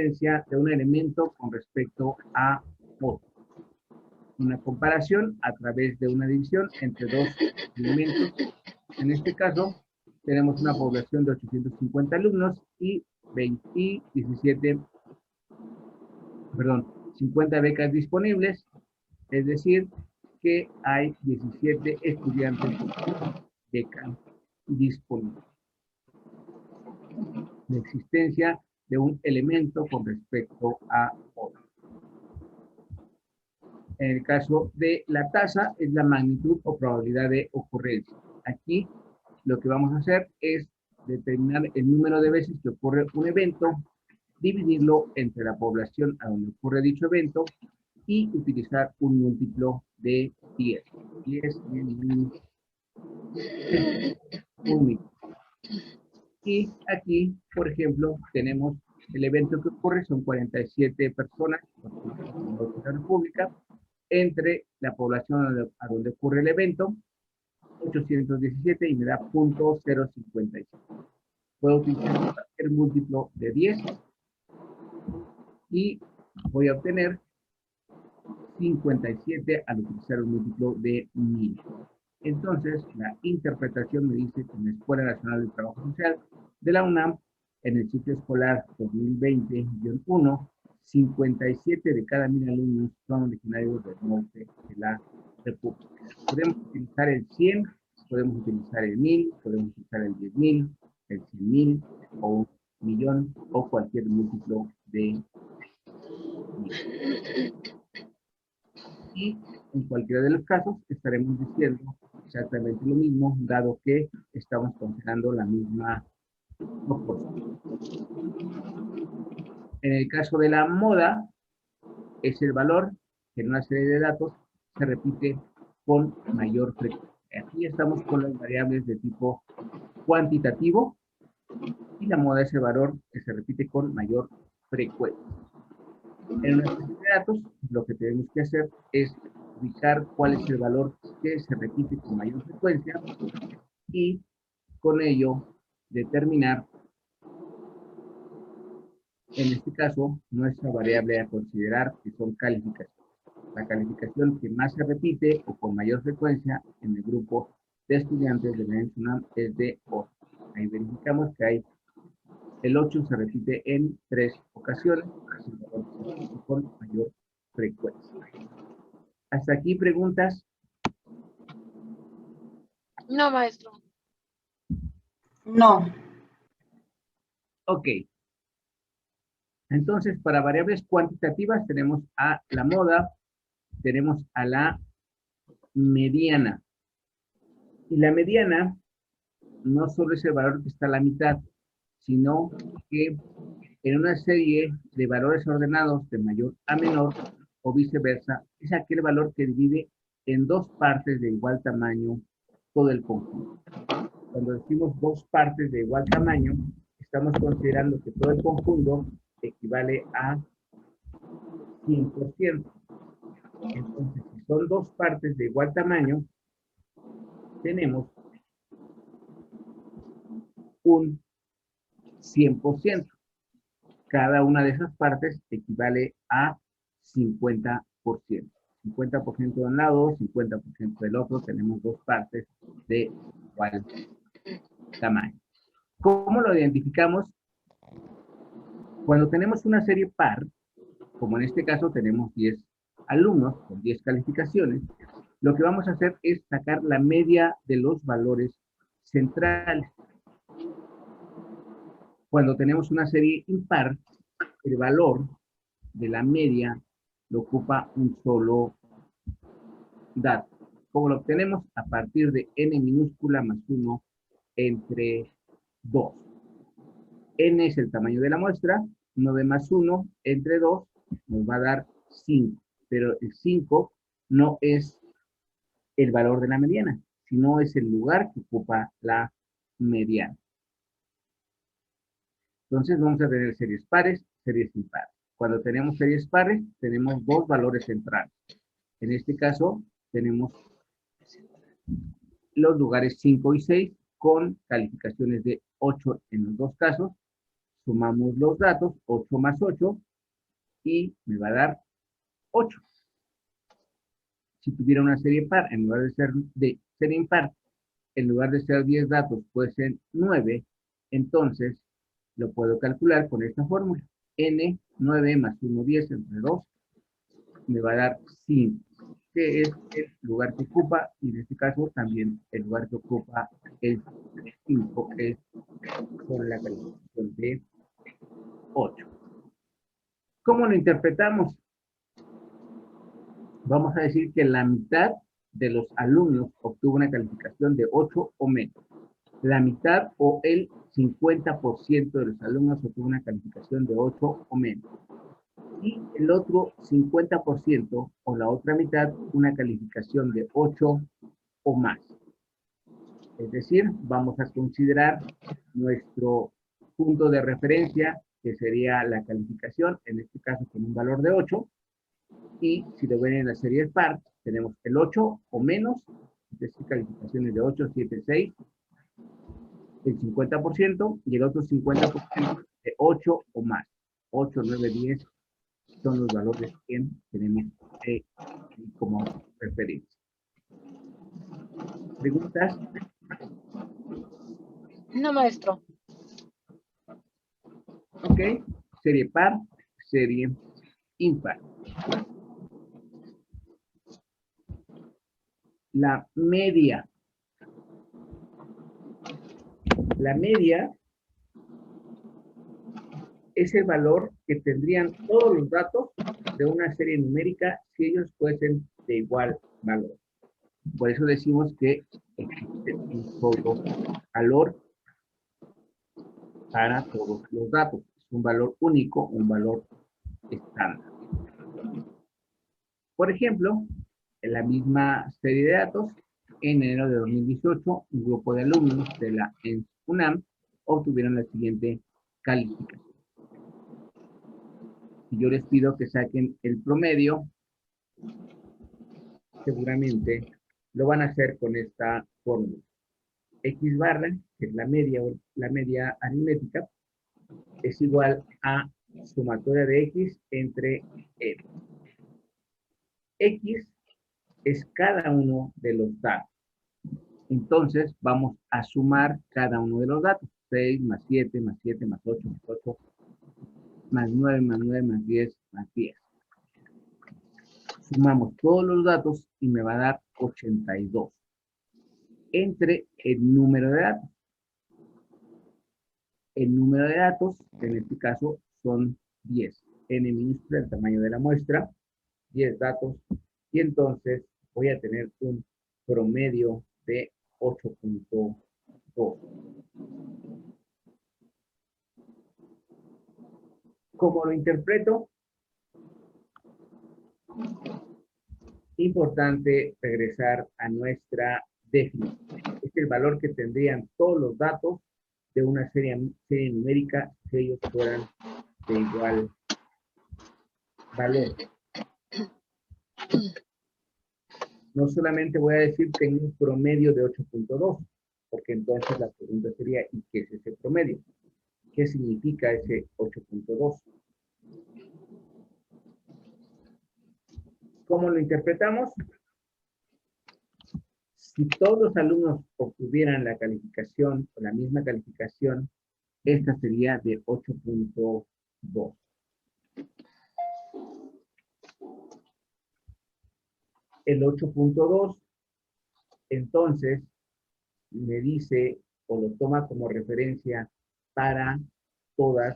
existencia de un elemento con respecto a otro. Una comparación a través de una división entre dos elementos. En este caso, tenemos una población de 850 alumnos y 50 becas disponibles, es decir, que hay 17 estudiantes becas disponibles. La existencia de un elemento con respecto a otro. En el caso de la tasa, es la magnitud o probabilidad de ocurrencia. Aquí lo que vamos a hacer es determinar el número de veces que ocurre un evento, dividirlo entre la población a donde ocurre dicho evento y utilizar un múltiplo de 10. 10, 1. Y aquí, por ejemplo, tenemos el evento que ocurre, son 47 personas en la República, entre la población a donde ocurre el evento, 817, y me da 0.055. Puedo utilizar el múltiplo de 10 y voy a obtener 57 al utilizar un múltiplo de 1000. Entonces, la interpretación me dice que en la Escuela Nacional del Trabajo Social de la UNAM, en el ciclo escolar 2020-1, 57 de cada 1000 alumnos son originarios del norte de la República. Podemos utilizar el 100, podemos utilizar el 1000, podemos utilizar el 10.000, el 100.000 o un millón o cualquier múltiplo de 1000. Y en cualquiera de los casos estaremos diciendo exactamente lo mismo, dado que estamos considerando la misma proporción. En el caso de la moda, es el valor que en una serie de datos se repite con mayor frecuencia. Aquí estamos con las variables de tipo cuantitativo y la moda es el valor que se repite con mayor frecuencia. En una serie de datos, lo que tenemos que hacer es ubicar cuál es el valor que se repite con mayor frecuencia y con ello determinar, en este caso, nuestra variable a considerar, que son calificaciones. La calificación que más se repite o con mayor frecuencia en el grupo de estudiantes de la UNAM es de 8. Ahí verificamos que hay el 8 se repite en 3 ocasiones, es el valor que se repite con mayor frecuencia. ¿Hasta aquí preguntas? No, maestro. No. Ok. Entonces, para variables cuantitativas tenemos a la moda, tenemos a la mediana. Y la mediana no solo es el valor que está a la mitad, sino que en una serie de valores ordenados de mayor a menor o viceversa, es aquel valor que divide en dos partes de igual tamaño todo el conjunto. Cuando decimos dos partes de igual tamaño, estamos considerando que todo el conjunto equivale a 100%. Entonces, si son dos partes de igual tamaño, tenemos un 100%. Cada una de esas partes equivale a 50%. 50% de un lado, 50% del otro, tenemos dos partes de igual tamaño. ¿Cómo lo identificamos? Cuando tenemos una serie par, como en este caso tenemos 10 alumnos con 10 calificaciones, lo que vamos a hacer es sacar la media de los valores centrales. Cuando tenemos una serie impar, el valor de la media lo ocupa un solo dato. ¿Cómo lo obtenemos? A partir de n minúscula más 1 entre 2. N es el tamaño de la muestra, 9 más 1 entre 2 nos va a dar 5. Pero el 5 no es el valor de la mediana, sino es el lugar que ocupa la mediana. Entonces vamos a tener series pares, series impares. Cuando tenemos series pares, tenemos dos valores centrales. En este caso, tenemos los lugares 5 y 6 con calificaciones de 8 en los dos casos. sumamos los datos, 8 más 8, y me va a dar 8. Si tuviera una serie par, en lugar de ser impar, en lugar de ser 10 datos, puede ser 9, entonces lo puedo calcular con esta fórmula. N, 9 más 1, 10 entre 2, me va a dar 5, que es el lugar que ocupa, y en este caso también el lugar que ocupa el 5 es con la calificación de 8. ¿Cómo lo interpretamos? Vamos a decir que la mitad de los alumnos obtuvo una calificación de 8 o menos. La mitad o el 50% de los alumnos obtuvo una calificación de 8 o menos. Y el otro 50% o la otra mitad una calificación de 8 o más. Es decir, vamos a considerar nuestro punto de referencia, que sería la calificación, en este caso con un valor de 8, y si lo ven en la serie par, tenemos el 8 o menos, es decir, calificaciones de 8, 7, 6, el 50%, y el otro 50% de 8 o más. 8, 9, 10 son los valores que tenemos como referencia. ¿Preguntas? No, maestro. Ok. Serie par, serie impar. La media. La media es el valor que tendrían todos los datos de una serie numérica si ellos fuesen de igual valor. Por eso decimos que existe un solo valor para todos los datos. Es un valor único, un valor estándar. Por ejemplo, en la misma serie de datos, en enero de 2018, un grupo de alumnos de la UNAM obtuvieron la siguiente calificación. Si yo les pido que saquen el promedio, seguramente lo van a hacer con esta fórmula. X barra, que es la media aritmética, es igual a sumatoria de X entre N. X es cada uno de los datos. Entonces, vamos a sumar cada uno de los datos. 6 más 7, más 7, más 8, más 8, más 9, más 9, más 10, más 10. Sumamos todos los datos y me va a dar 82. Entre el número de datos. El número de datos, en este caso, son 10. N minúscula, el tamaño de la muestra, 10 datos, y entonces voy a tener un promedio de 8.2. ¿Cómo lo interpreto? Importante regresar a nuestra definición. Es el valor que tendrían todos los datos de una serie numérica si ellos fueran de igual valor. No solamente voy a decir que tengo un promedio de 8.2, porque entonces la pregunta sería, ¿y qué es ese promedio? ¿Qué significa ese 8.2? ¿Cómo lo interpretamos? Si todos los alumnos obtuvieran la calificación o la misma calificación, esta sería de 8.2. El 8.2, entonces, me dice o lo toma como referencia para todos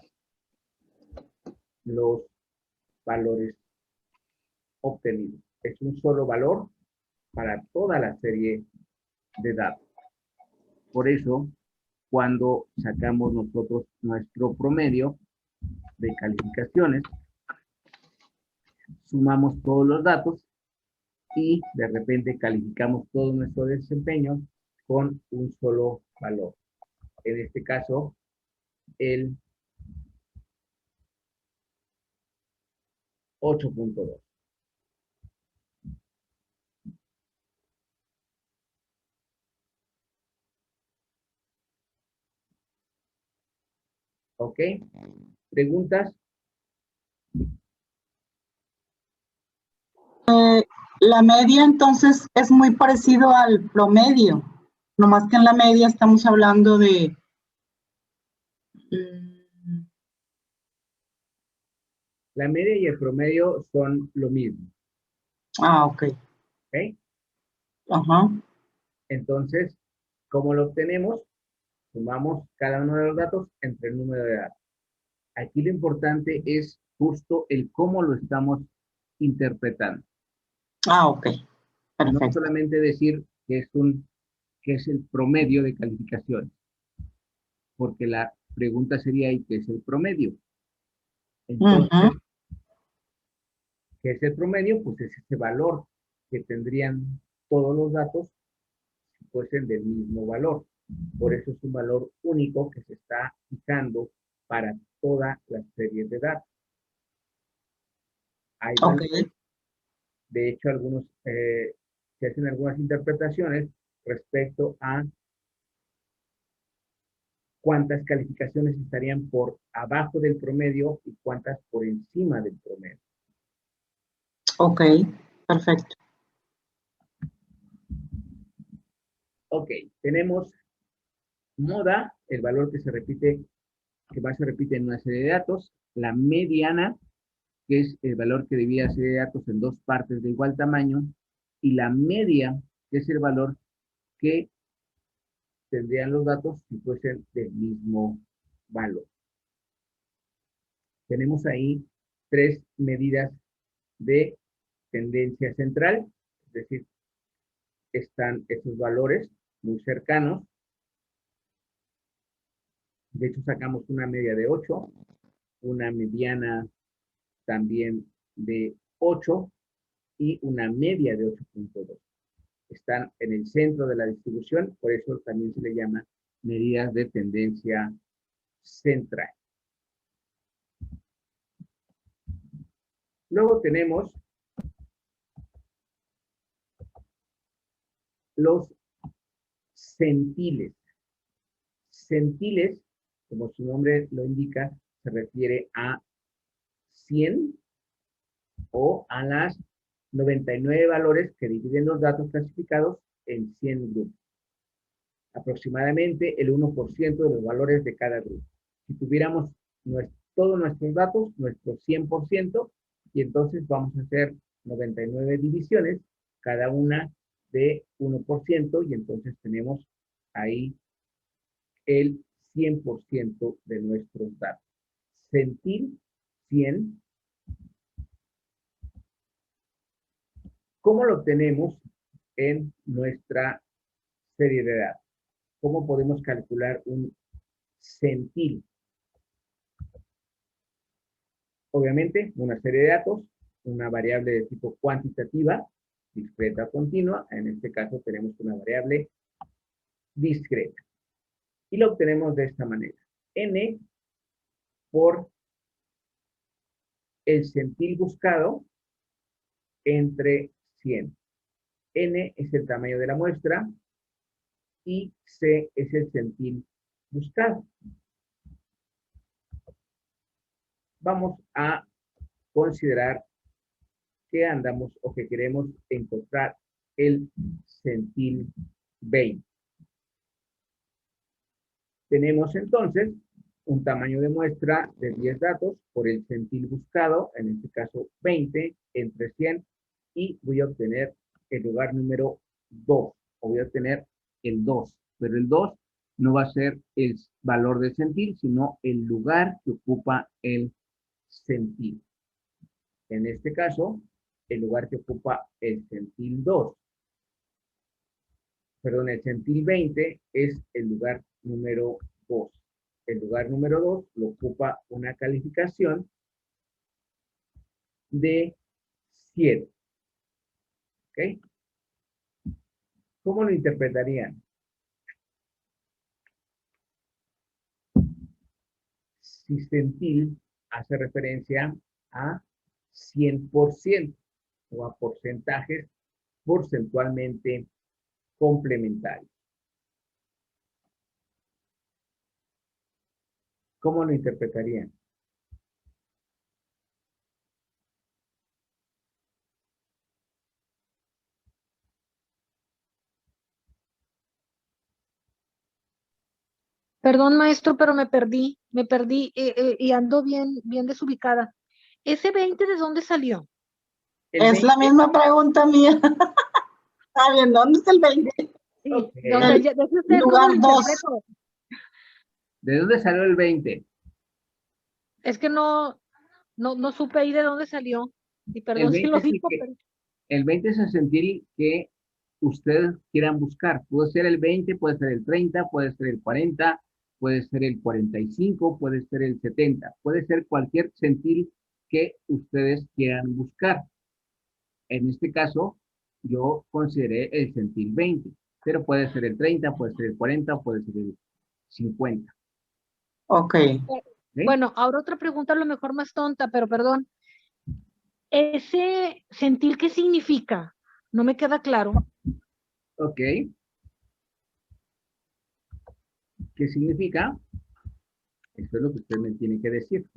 los valores obtenidos. Es un solo valor para toda la serie de datos. Por eso, cuando sacamos nosotros nuestro promedio de calificaciones, sumamos todos los datos y de repente calificamos todo nuestro desempeño con un solo valor. En este caso, el 8.2. ¿Ok? ¿Preguntas? La media entonces es muy parecido al promedio, nomás que en la media estamos hablando de... La media y el promedio son lo mismo. Ok. ¿Ok? Ajá. Entonces, ¿cómo lo obtenemos? Sumamos cada uno de los datos entre el número de datos. Aquí lo importante es justo el cómo lo estamos interpretando. Ok. No Perfecto. solamente decir que es el promedio de calificaciones, porque la pregunta sería, ¿y qué es el promedio? Ujú. Entonces, ¿qué es el promedio? Pues es ese valor que tendrían todos los datos si fuesen del mismo valor. Por eso es un valor único que se está fijando para toda la serie de datos. Hay Ok. valores, de hecho, se hacen algunas interpretaciones respecto a cuántas calificaciones estarían por abajo del promedio y cuántas por encima del promedio. Ok. Perfecto. Ok, tenemos moda, el valor que se repite, que más se repite en una serie de datos, la mediana, que es el valor que divide la serie de datos en dos partes de igual tamaño, y la media, que es el valor que tendrían los datos si fuesen del mismo valor. Tenemos ahí tres medidas de tendencia central, es decir, están esos valores muy cercanos. De hecho, sacamos una media de 8, una mediana también de 8 y una media de 8.2. Están en el centro de la distribución, por eso también se le llama medidas de tendencia central. Luego tenemos los centiles. Centiles, como su nombre lo indica, se refiere a 100 o a las 99 valores que dividen los datos clasificados en 100 grupos. Aproximadamente el 1% de los valores de cada grupo. Si tuviéramos todos nuestros datos, nuestro 100%, y entonces vamos a hacer 99 divisiones, cada una de 1%, y entonces tenemos ahí el 100% de nuestros datos. Centil, 100. ¿Cómo lo obtenemos en nuestra serie de datos? ¿Cómo podemos calcular un centil? Obviamente, una serie de datos, una variable de tipo cuantitativa, discreta o continua. En este caso tenemos una variable discreta. Y lo obtenemos de esta manera. N por el centil buscado entre 100. N es el tamaño de la muestra y C es el centil buscado. Vamos a considerar que andamos o que queremos encontrar el centil 20. Tenemos entonces un tamaño de muestra de 10 datos por el centil buscado, en este caso 20 entre 100, y voy a obtener el lugar número 2, o voy a obtener el 2, pero el 2 no va a ser el valor del centil, sino el lugar que ocupa el centil. En este caso, el lugar que ocupa el centil 2, perdón, el centil 20 es el lugar número 2. El lugar número 2 lo ocupa una calificación de 7. ¿Ok? ¿Cómo lo interpretarían? Si centil hace referencia a 100% o a porcentajes porcentualmente complementarios. ¿Cómo lo interpretarían? Perdón, maestro, pero me perdí y ando bien desubicada. ¿Ese 20 de dónde salió? El Es la 20, misma pregunta mía. Está bien, ¿dónde está el 20? Sí, ok. o sea, El deje usted cómo lugar lo 2. interpreto. ¿De dónde salió el 20? Es que no supe ahí de dónde salió. Y El perdón si 20 lo es el digo, que, pero el 20 es el sentir que ustedes quieran buscar. Puede ser el 20, puede ser el 30, puede ser el 40, puede ser el 45, puede ser el 70. Puede ser cualquier sentir que ustedes quieran buscar. En este caso, yo consideré el sentir 20, pero puede ser el 30, puede ser el 40, puede ser el 50. Ok. ¿Ok? bueno, ahora otra pregunta a lo mejor más tonta, pero perdón. ¿Ese sentir qué significa? No me queda claro. Ok. ¿Qué significa? Esto es lo que usted me tiene que decir.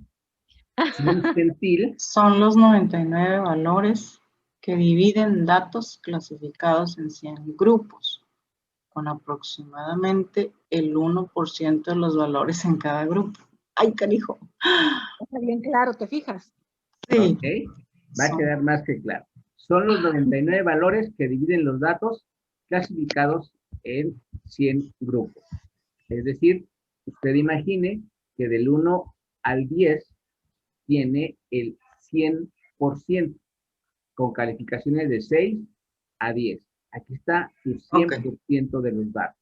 Si un sentir, Son los 99 valores que dividen datos clasificados en 100 grupos, con aproximadamente el 1% de los valores en cada grupo. ¡Ay, canijo! Está bien claro, ¿te fijas? Sí, ok, va a quedar más que claro. Son los 99 valores que dividen los datos clasificados en 100 grupos. Es decir, usted imagine que del 1 al 10 tiene el 100% con calificaciones de 6 a 10. Aquí está su ok. 100% de los datos.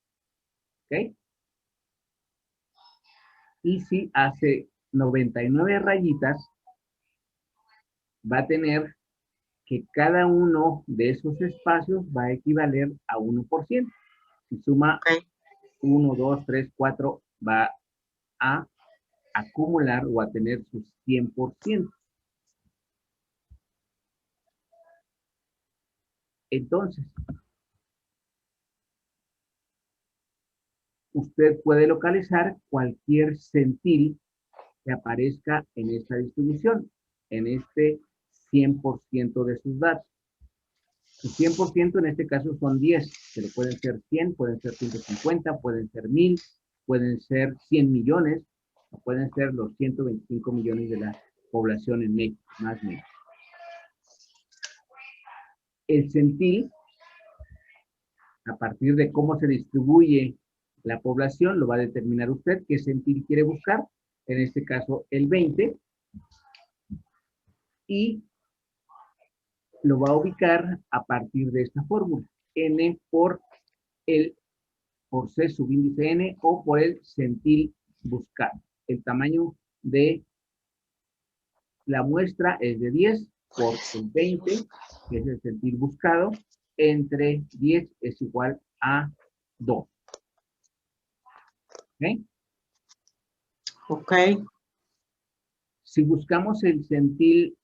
¿Ok? Y si hace 99 rayitas, va a tener que cada uno de esos espacios va a equivaler a 1%. Si suma Ok. 1, 2, 3, 4, va a acumular o a tener su 100%. Entonces, usted puede localizar cualquier centil que aparezca en esta distribución, en este 100% de sus datos. Su 100% en este caso son 10, pero pueden ser 100, pueden ser 150, pueden ser 1000, pueden ser 100 millones, o pueden ser los 125 millones de la población en México, más o menos. El centil, a partir de cómo se distribuye la población, lo va a determinar usted qué centil quiere buscar, en este caso el 20, y lo va a ubicar a partir de esta fórmula, n por C subíndice n o por el centil buscado. El tamaño de la muestra es de 10 por el 20, que es el centil buscado, entre 10 es igual a 2. ¿Ok? Ok. Si buscamos el centil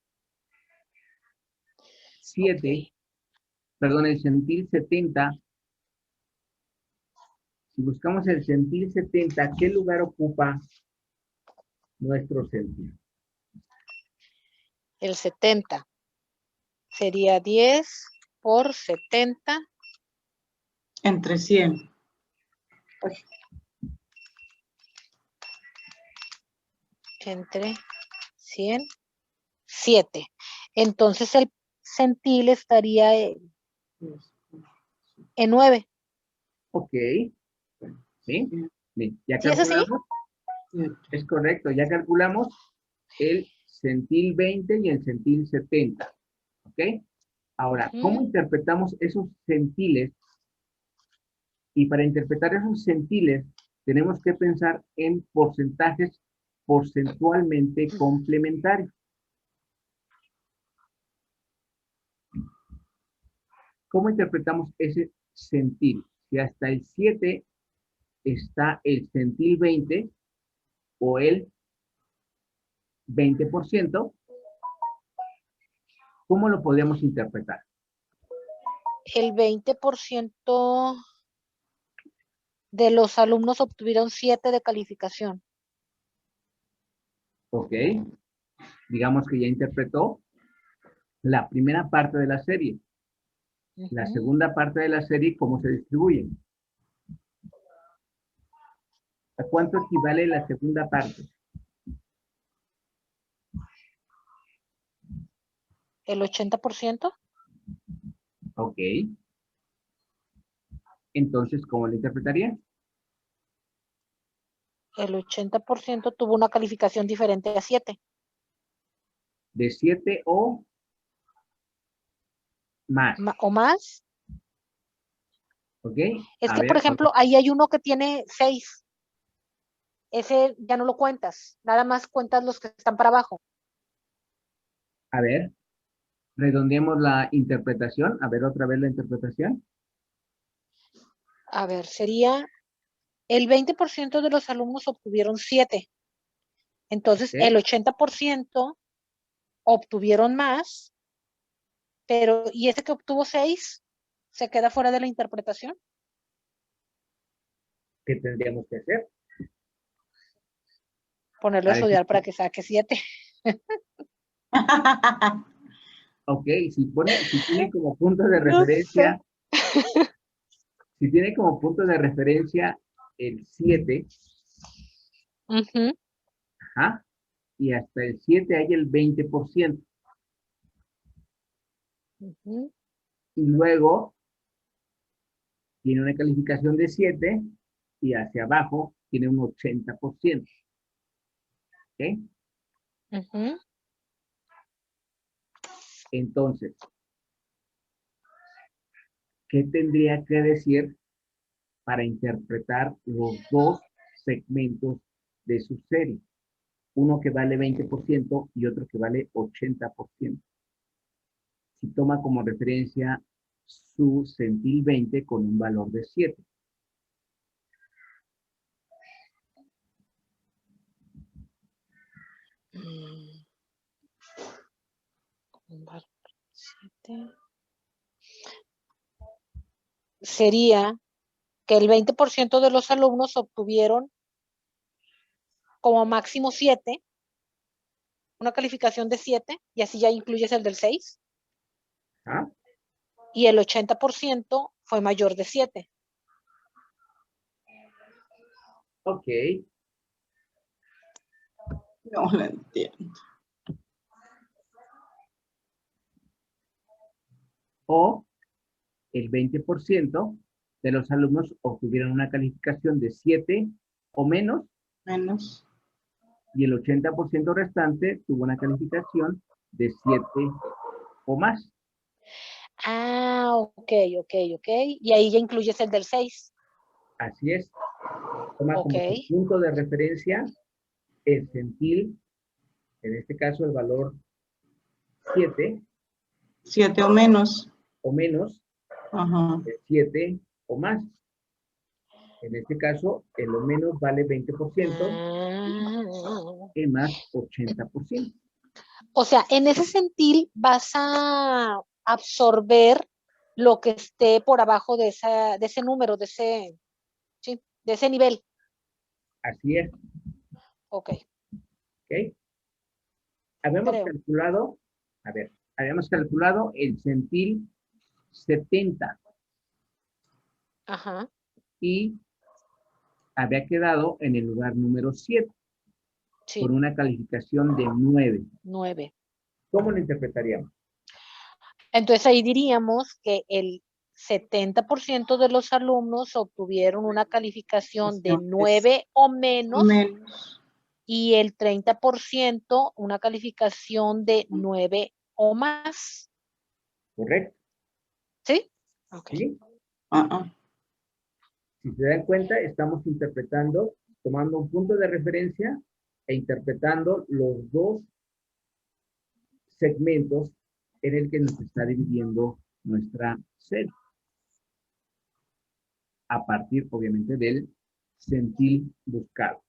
7, Ok. perdón, el centil 70, si buscamos el centil 70, ¿qué lugar ocupa nuestro centil? El 70 sería 10 por 70 Entre 100. entre 100, 7. Entonces el centil estaría en 9. Ok, ¿sí? Bien, ya ¿Sí es así? calculamos. Es correcto, ya calculamos el centil 20 y el centil 70. ¿Ok? Ahora, ¿cómo interpretamos esos centiles? Y para interpretar esos centiles, tenemos que pensar en porcentajes porcentualmente complementarios. ¿Cómo interpretamos ese centil? Si hasta el 7 está el centil 20 o el 20%, ¿cómo lo podríamos interpretar? El 20% de los alumnos obtuvieron 7 de calificación. Ok. Digamos que ya interpretó la primera parte de la serie. La segunda parte de la serie, ¿cómo se distribuye? ¿A cuánto equivale la segunda parte? ¿El 80%? Ok. Entonces, ¿cómo lo interpretaría? El 80% tuvo una calificación diferente a 7. De 7 o más. ¿O más? ¿Ok? Es A que, por ver, ejemplo, ahí hay uno que tiene 6. Ese ya no lo cuentas. Nada más cuentas los que están para abajo. a ver, redondeemos la interpretación. A ver, otra vez la interpretación. A ver, sería el 20% de los alumnos obtuvieron 7. Entonces, ¿Ok? el 80% obtuvieron más, pero ¿y ese que obtuvo 6 se queda fuera de la interpretación? ¿Qué tendríamos que hacer? Ponerlo a Parece estudiar para que saque 7. Ok, si tiene como punto de No sé. referencia, si tiene como punto de referencia el 7, Ujú, ajá, y hasta el 7 hay el 20%, ujú, y luego tiene una calificación de 7 y hacia abajo tiene un 80%. ¿Ok? ujú. Entonces, ¿qué tendría que decir para interpretar los dos segmentos de su serie? Uno que vale 20% y otro que vale 80%. Si toma como referencia su centil 20 con un valor de 7. Sería que el 20% de los alumnos obtuvieron como máximo 7, una calificación de 7, y así ya incluyes el del 6, ¿Ah? y el 80% fue mayor de 7. Ok. No lo entiendo. O el 20% de los alumnos obtuvieron una calificación de 7 o menos, Menos. y el 80% restante tuvo una calificación de 7 o más. Ah, ok. Y ahí ya incluyes el del 6. Así es. Toma Ok. como punto de referencia el centil, en este caso el valor 7 7 o menos. o menos, Ajá. 7 o más. En este caso, el o menos vale 20%, Ah. el más 80%. O sea, en ese sentir vas a absorber lo que esté por abajo de ese número, sí, de ese nivel. Así es. Ok, ¿Ok? Habíamos creo. calculado, a ver, habíamos calculado el centil 70 Ajá, y había quedado en el lugar número 7 sí, con una calificación de 9. 9. ¿Cómo lo interpretaríamos? Entonces ahí diríamos que el 70% de los alumnos obtuvieron una calificación de 9 o menos, Menos. y el 30% una calificación de 9 o más. ¿Correcto? ¿Sí? Ok. ¿Sí? Ajá. Si se dan cuenta, estamos interpretando, tomando un punto de referencia e interpretando los dos segmentos en el que nos está dividiendo nuestra serie. A partir, obviamente, del centil buscado.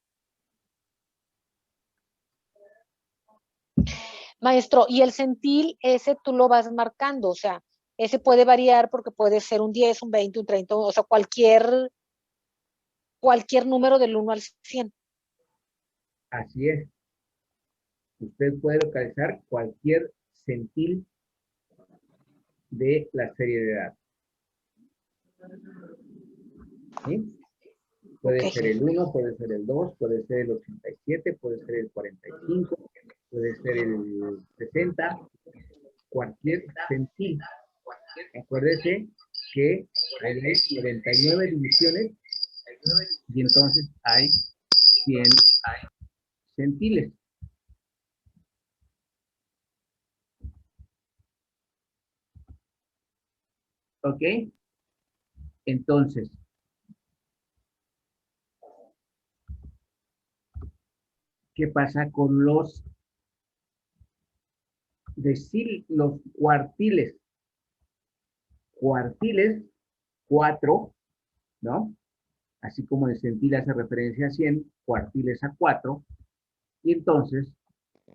Maestro, y el centil, ese tú lo vas marcando, o sea, ese puede variar porque puede ser un 10, un 20, un 30, o sea, cualquier número del 1 al 100. Así es. usted puede localizar cualquier centil de la serie de datos. ¿Sí? Puede ser el 1, puede ser el 2, puede ser el 87, puede ser el 45, puede ser el 60, cualquier centil. Acuérdese que hay 99 divisiones y entonces hay 100 centiles. ¿Ok? Entonces, ¿qué pasa con los los cuartiles? Cuartiles, 4, ¿no? Así como el centil hace referencia a 100, cuartiles a 4. Y entonces,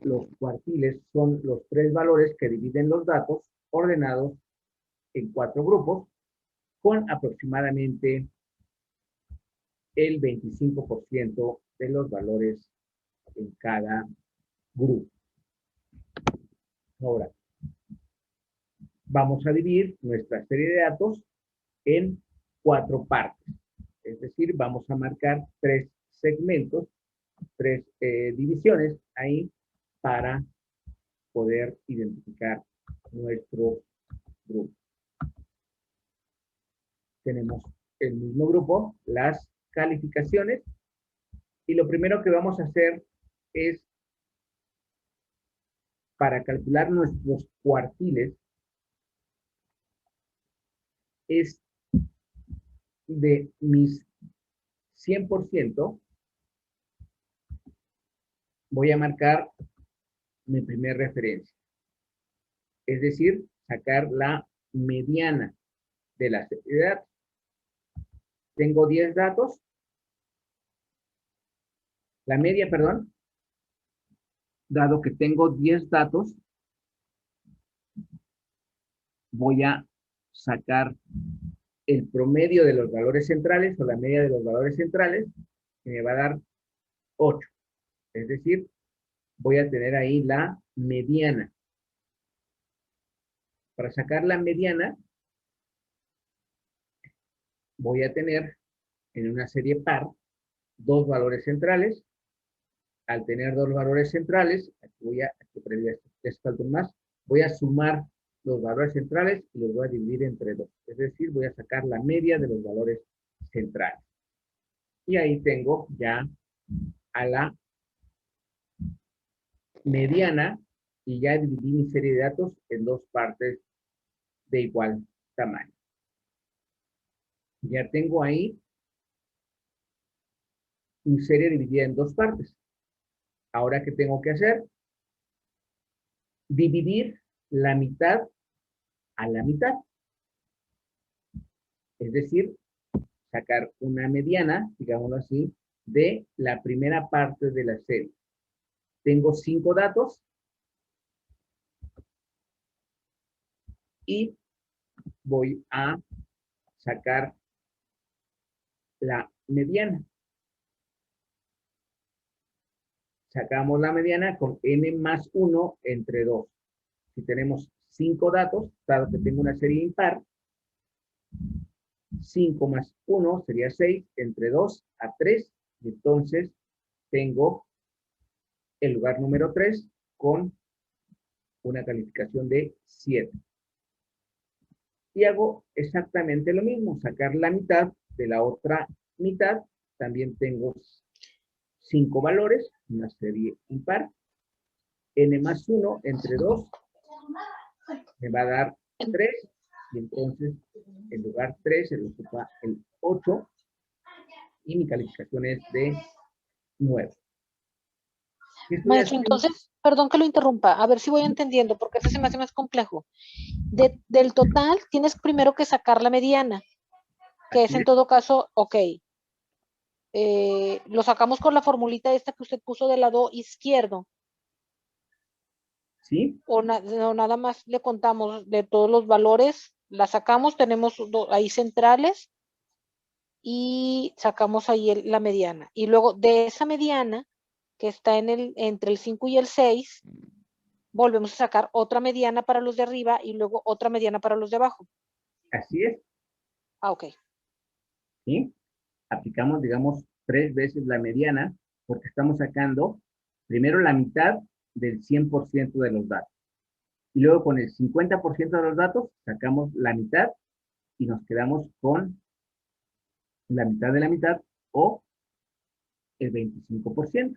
los cuartiles son los 3 valores que dividen los datos ordenados en 4 grupos con aproximadamente el 25% de los valores en cada grupo. Ahora, vamos a dividir nuestra serie de datos en 4 partes. Es decir, vamos a marcar 3 segmentos, 3 divisiones ahí para poder identificar nuestro grupo. Tenemos el mismo grupo, las calificaciones, y lo primero que vamos a hacer es, para calcular nuestros cuartiles, es de mis 100%, voy a marcar mi primer referencia. Es decir, sacar la mediana de la serie de datos. Tengo 10 datos. La media, perdón. Dado que tengo 10 datos, voy a sacar el promedio de los valores centrales o la media de los valores centrales, que me va a dar 8. Es decir, voy a tener ahí la mediana. Para sacar la mediana, voy a tener en una serie par 2 valores centrales. Al tener 2 valores centrales, aquí voy a voy a sumar los valores centrales y los voy a dividir entre 2. Es decir, voy a sacar la media de los valores centrales. Y ahí tengo ya a la mediana y ya dividí mi serie de datos en 2 partes de igual tamaño. Ya tengo ahí mi serie dividida en 2 partes. Ahora, ¿qué tengo que hacer? Dividir la mitad a la mitad. Es decir, sacar una mediana, digámoslo así, de la primera parte de la serie. Tengo 5 datos y voy a sacar la mediana. Sacamos la mediana con n más 1 entre 2. Si tenemos 5 datos, dado que tengo una serie impar, 5 más 1 sería 6, entre 2 a 3, y entonces tengo el lugar número 3 con una calificación de 7. Y hago exactamente lo mismo, sacar la mitad de la otra mitad. También tengo 5 valores, una serie impar. N más 1 entre 2 me va a dar 3, y entonces en lugar 3 se lo ocupa el 8, y mi calificación es de 9. Maestro, entonces, perdón que lo interrumpa, a ver si voy entendiendo, porque eso se me hace más complejo. Del total, tienes primero que sacar la mediana, que es en todo caso, ok. Lo sacamos con la formulita esta que usted puso del lado izquierdo. ¿Sí? O nada más le contamos de todos los valores, la sacamos, tenemos ahí centrales y sacamos ahí la mediana. Y luego de esa mediana que está entre el 5 y el 6, volvemos a sacar otra mediana para los de arriba y luego otra mediana para los de abajo. Así es, Ah, ok. ¿sí? Aplicamos, digamos, 3 veces la mediana, porque estamos sacando primero la mitad del 100% de los datos. Y luego con el 50% de los datos, sacamos la mitad y nos quedamos con la mitad de la mitad o el 25%.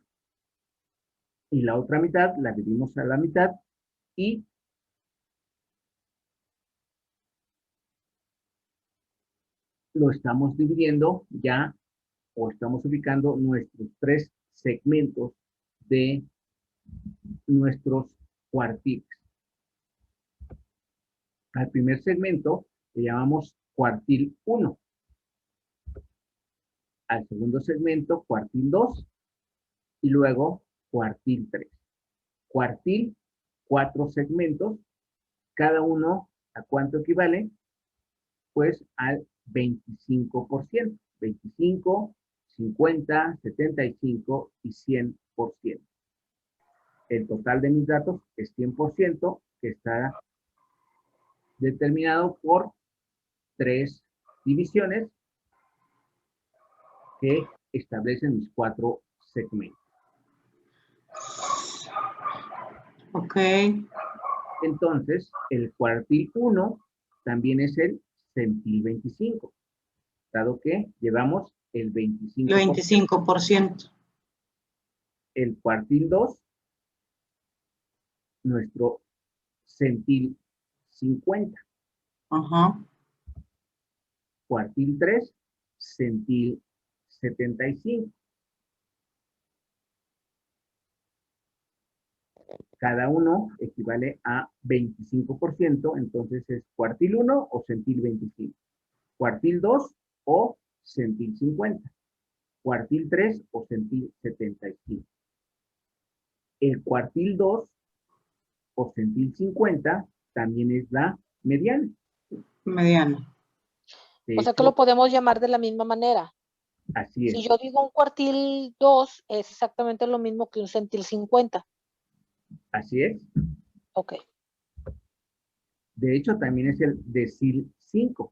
Y la otra mitad la dividimos a la mitad y lo estamos dividiendo ya o estamos ubicando nuestros 3 segmentos de nuestros cuartiles. Al primer segmento le llamamos cuartil 1. Al segundo segmento, cuartil 2. Y luego, cuartil 3. Cuartil, 4 segmentos. Cada uno, ¿a cuánto equivale? Pues al 25%. 25, 50, 75 y 100%. El total de mis datos es 100%, que está determinado por 3 divisiones que establecen mis 4 segmentos. Ok. Entonces, el cuartil 1 también es el centil 25, dado que llevamos el 25%. El 25%. El cuartil 2, nuestro centil 50. Ajá. Cuartil 3, centil 75. Cada uno equivale a 25%, entonces es cuartil 1 o centil 25. Cuartil 2 o centil 50. Cuartil 3 o centil 75. El cuartil 2 o centil 50 también es la mediana. Mediana. De O sea que hecho, lo podemos llamar de la misma manera. así es. Si yo digo un cuartil 2, es exactamente lo mismo que un centil 50. Así es. Ok. De hecho, también es el decil 5.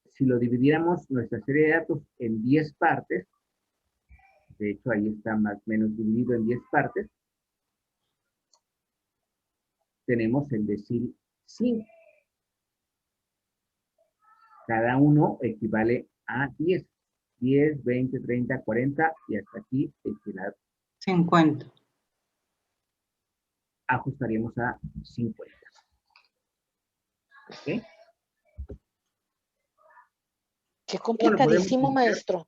Si lo dividiéramos nuestra serie de datos en 10 partes, de hecho ahí está más o menos dividido en 10 partes, tenemos el decil 5. Cada uno equivale a 10. 10, 20, 30, 40 y hasta aquí el que la 50. ajustaríamos a 50. ¿Ok? Qué complicadísimo, maestro.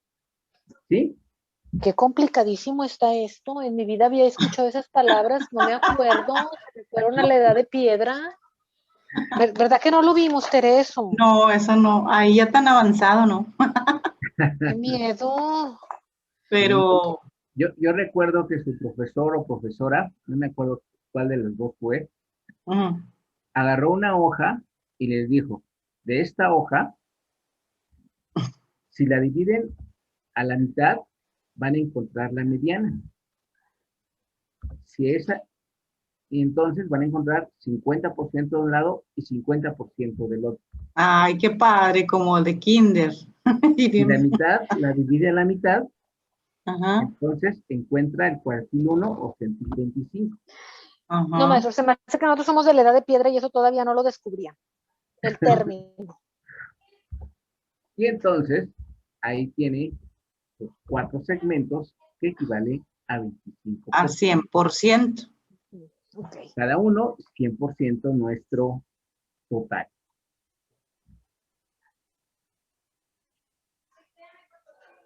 ¿Sí? Qué complicadísimo está esto. En mi vida había escuchado esas palabras, no me acuerdo. Se fueron a la edad de piedra. ¿Verdad que no lo vimos, Tereso? No, eso no. Ahí ya tan avanzado, ¿no? Qué miedo. Pero. Yo recuerdo que su profesor o profesora, no me acuerdo cuál de los dos fue, agarró una hoja y les dijo, de esta hoja, si la dividen a la mitad, van a encontrar la mediana. Si esa, y entonces van a encontrar 50% de un lado y 50% del otro. Ay, qué padre, como de kinder. Si la mitad la divide a la mitad, Ajá, entonces encuentra el cuartil 1 o centil 25. ajá. No, maestro, se me hace que nosotros somos de la edad de piedra y eso todavía no lo descubría. El término. Y entonces, ahí tiene los 4 segmentos que equivale a 25%. A 100%. Okay. Cada uno, 100% nuestro total.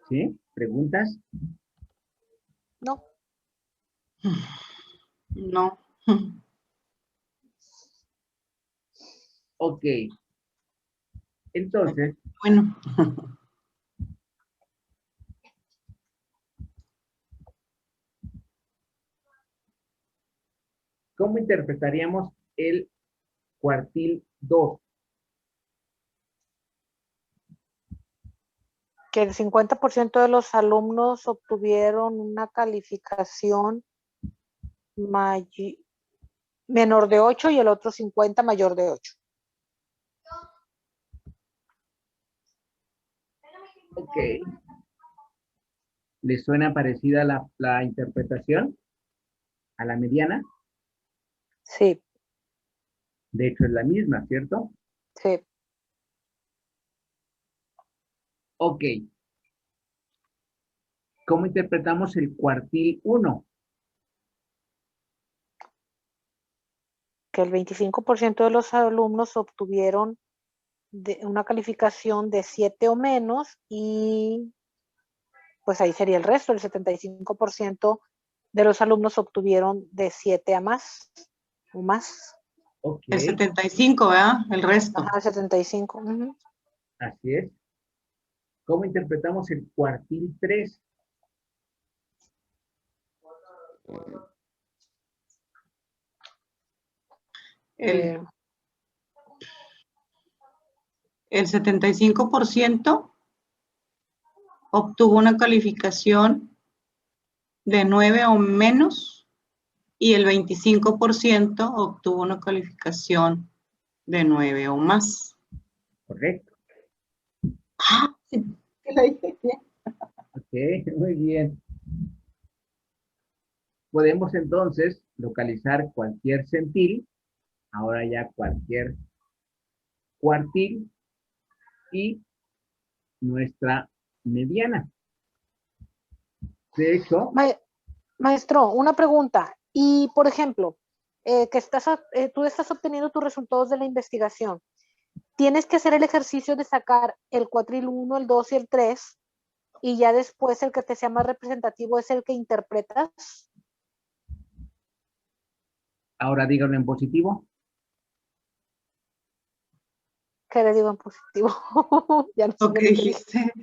¿Sí? ¿Preguntas? No. No. Ok. Entonces, Bueno. ¿cómo interpretaríamos el cuartil 2? Que el 50% de los alumnos obtuvieron una calificación menor de 8 y el otro 50 mayor de 8. Ok. ¿Le suena parecida la interpretación a la mediana? Sí, De hecho, es la misma, ¿cierto? sí. Ok. ¿Cómo interpretamos el cuartil 1? Que el 25% de los alumnos obtuvieron una calificación de 7 o menos y pues ahí sería el resto, el 75% de los alumnos obtuvieron de 7 a más o más. Ok, El 75, ¿verdad? El resto. Ajá, 75. así es. ¿Cómo interpretamos el cuartil 3? El 75% obtuvo una calificación de 9 o menos y el 25% obtuvo una calificación de 9 o más. Correcto. Ah, sí, la dije bien. Ok, muy bien. Podemos entonces localizar cualquier centil, ahora ya cualquier cuartil y nuestra mediana. De hecho, Maestro, una pregunta. Y, por ejemplo, tú estás obteniendo tus resultados de la investigación. Tienes que hacer el ejercicio de sacar el cuatril 1, el 2 y el 3, y ya después el que te sea más representativo es el que interpretas. ahora díganlo en positivo. ¿Qué le digo en positivo? Ya no sé Ok, ni qué dije.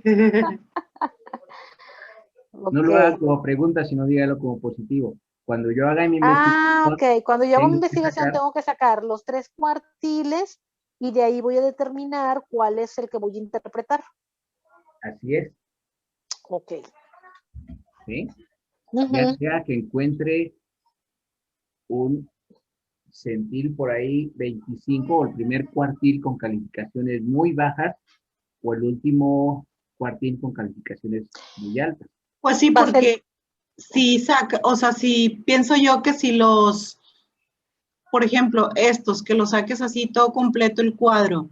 No Ok. lo haga como pregunta, sino dígalo como positivo. Cuando yo haga mi Ah, investigación, ok. Cuando yo hago mi tengo que investigación sacar, tengo que sacar los 3 cuartiles y de ahí voy a determinar cuál es el que voy a interpretar. así es, Ok. ¿sí? Ya Ujú. sea que encuentre un centil por ahí 25 o el primer cuartil con calificaciones muy bajas o el último cuartil con calificaciones muy altas. Pues sí, Va a ser, porque si saca, o sea, si pienso yo que si los, por ejemplo, estos, que los saques así todo completo el cuadro,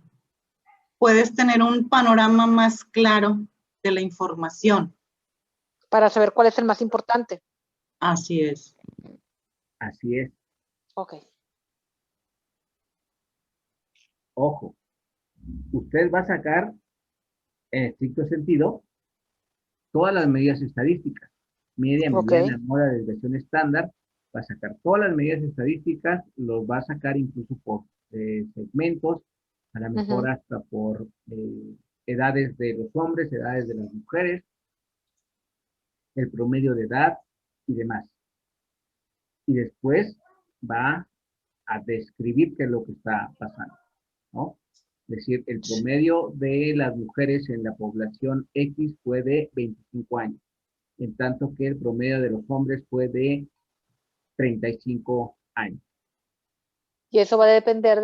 puedes tener un panorama más claro de la información. para saber cuál es el más importante. Así es. Así es, Ok. ojo, usted va a sacar en estricto sentido todas las medidas estadísticas, media, Ok. mediana, moda, desviación estándar, va a sacar todas las medidas estadísticas, los va a sacar incluso por segmentos, a lo mejor Ujú. hasta por edades de los hombres, edades de las mujeres, el promedio de edad y demás. Y después va a describir qué es lo que está pasando, ¿no? Es decir, el promedio de las mujeres en la población X fue de 25 años, en tanto que el promedio de los hombres fue de 35 años. Y eso va a depender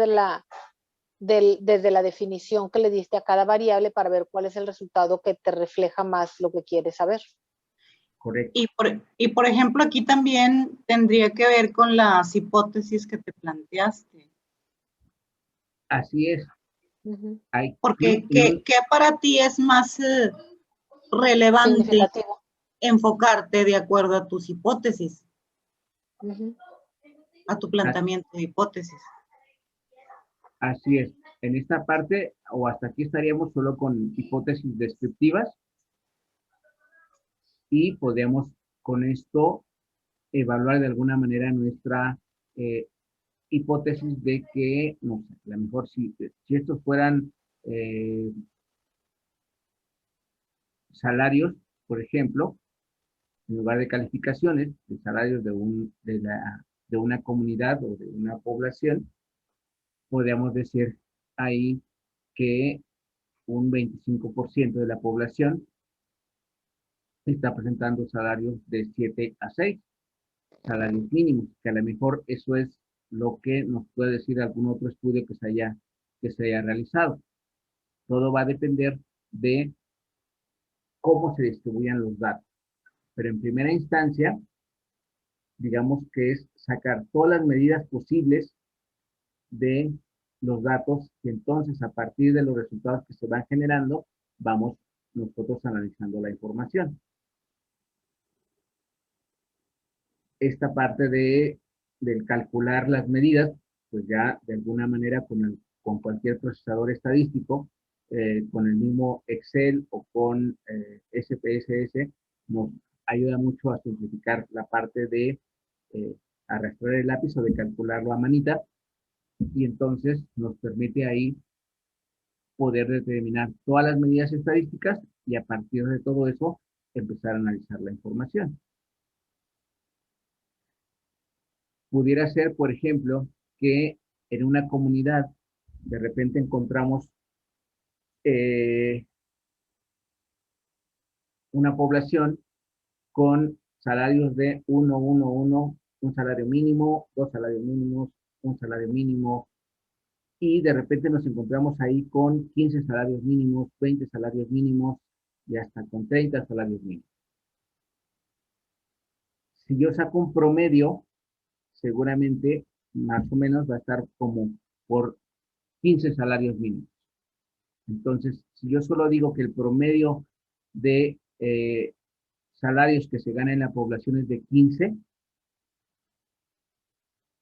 desde la definición que le diste a cada variable para ver cuál es el resultado que te refleja más lo que quieres saber. Correcto. Y por ejemplo, aquí también tendría que ver con las hipótesis que te planteaste. Así es. Ujú. Hay, Porque, ¿qué para ti es más relevante Significativo. enfocarte de acuerdo a tus hipótesis, Ujú. a tu planteamiento de hipótesis? así es. En esta parte, o hasta aquí estaríamos solo con hipótesis descriptivas y podemos con esto evaluar de alguna manera nuestra eh, hipótesis de que, no sé, a lo mejor si estos fueran salarios, por ejemplo, en lugar de calificaciones, de salarios de una comunidad o de una población, podríamos decir ahí que un 25% de la población está presentando salarios de 7 a 6 salarios mínimos, que a lo mejor eso es lo que nos puede decir algún otro estudio que se haya realizado. Todo va a depender de cómo se distribuyan los datos. Pero en primera instancia, digamos que es sacar todas las medidas posibles de los datos y entonces a partir de los resultados que se van generando, vamos nosotros analizando la información. Esta parte del calcular las medidas, pues ya de alguna manera con cualquier procesador estadístico, con el mismo Excel o con SPSS, nos ayuda mucho a simplificar la parte de arrastrar el lápiz o de calcularlo a manita, y entonces nos permite ahí poder determinar todas las medidas estadísticas y a partir de todo eso empezar a analizar la información. Pudiera ser, por ejemplo, que en una comunidad de repente encontramos una población con salarios de 1, 1, 1, un salario mínimo, 2 salarios mínimos, un salario mínimo, y de repente nos encontramos ahí con 15 salarios mínimos, 20 salarios mínimos y hasta con 30 salarios mínimos. Si yo saco un promedio, seguramente más o menos va a estar como por 15 salarios mínimos. Entonces, si yo solo digo que el promedio de salarios que se gana en la población es de 15,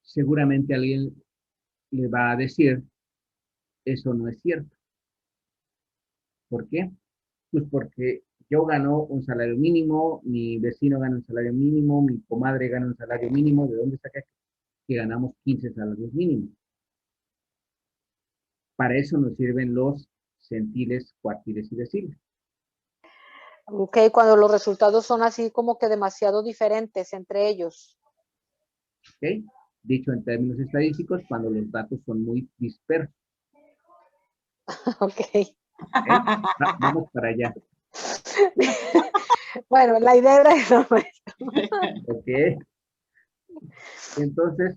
seguramente alguien le va a decir, eso no es cierto. ¿Por qué? Pues porque yo gano un salario mínimo, mi vecino gana un salario mínimo, mi comadre gana un salario mínimo. ¿De dónde saca que ganamos 15 salarios mínimos? Para eso nos sirven los centiles, cuartiles y deciles. Ok, cuando los resultados son así como que demasiado diferentes entre ellos. ¿Ok? Dicho en términos estadísticos, cuando los datos son muy dispersos. Ok. ¿Okay? Vamos para allá. Bueno, la idea era eso. ¿Ok? Entonces,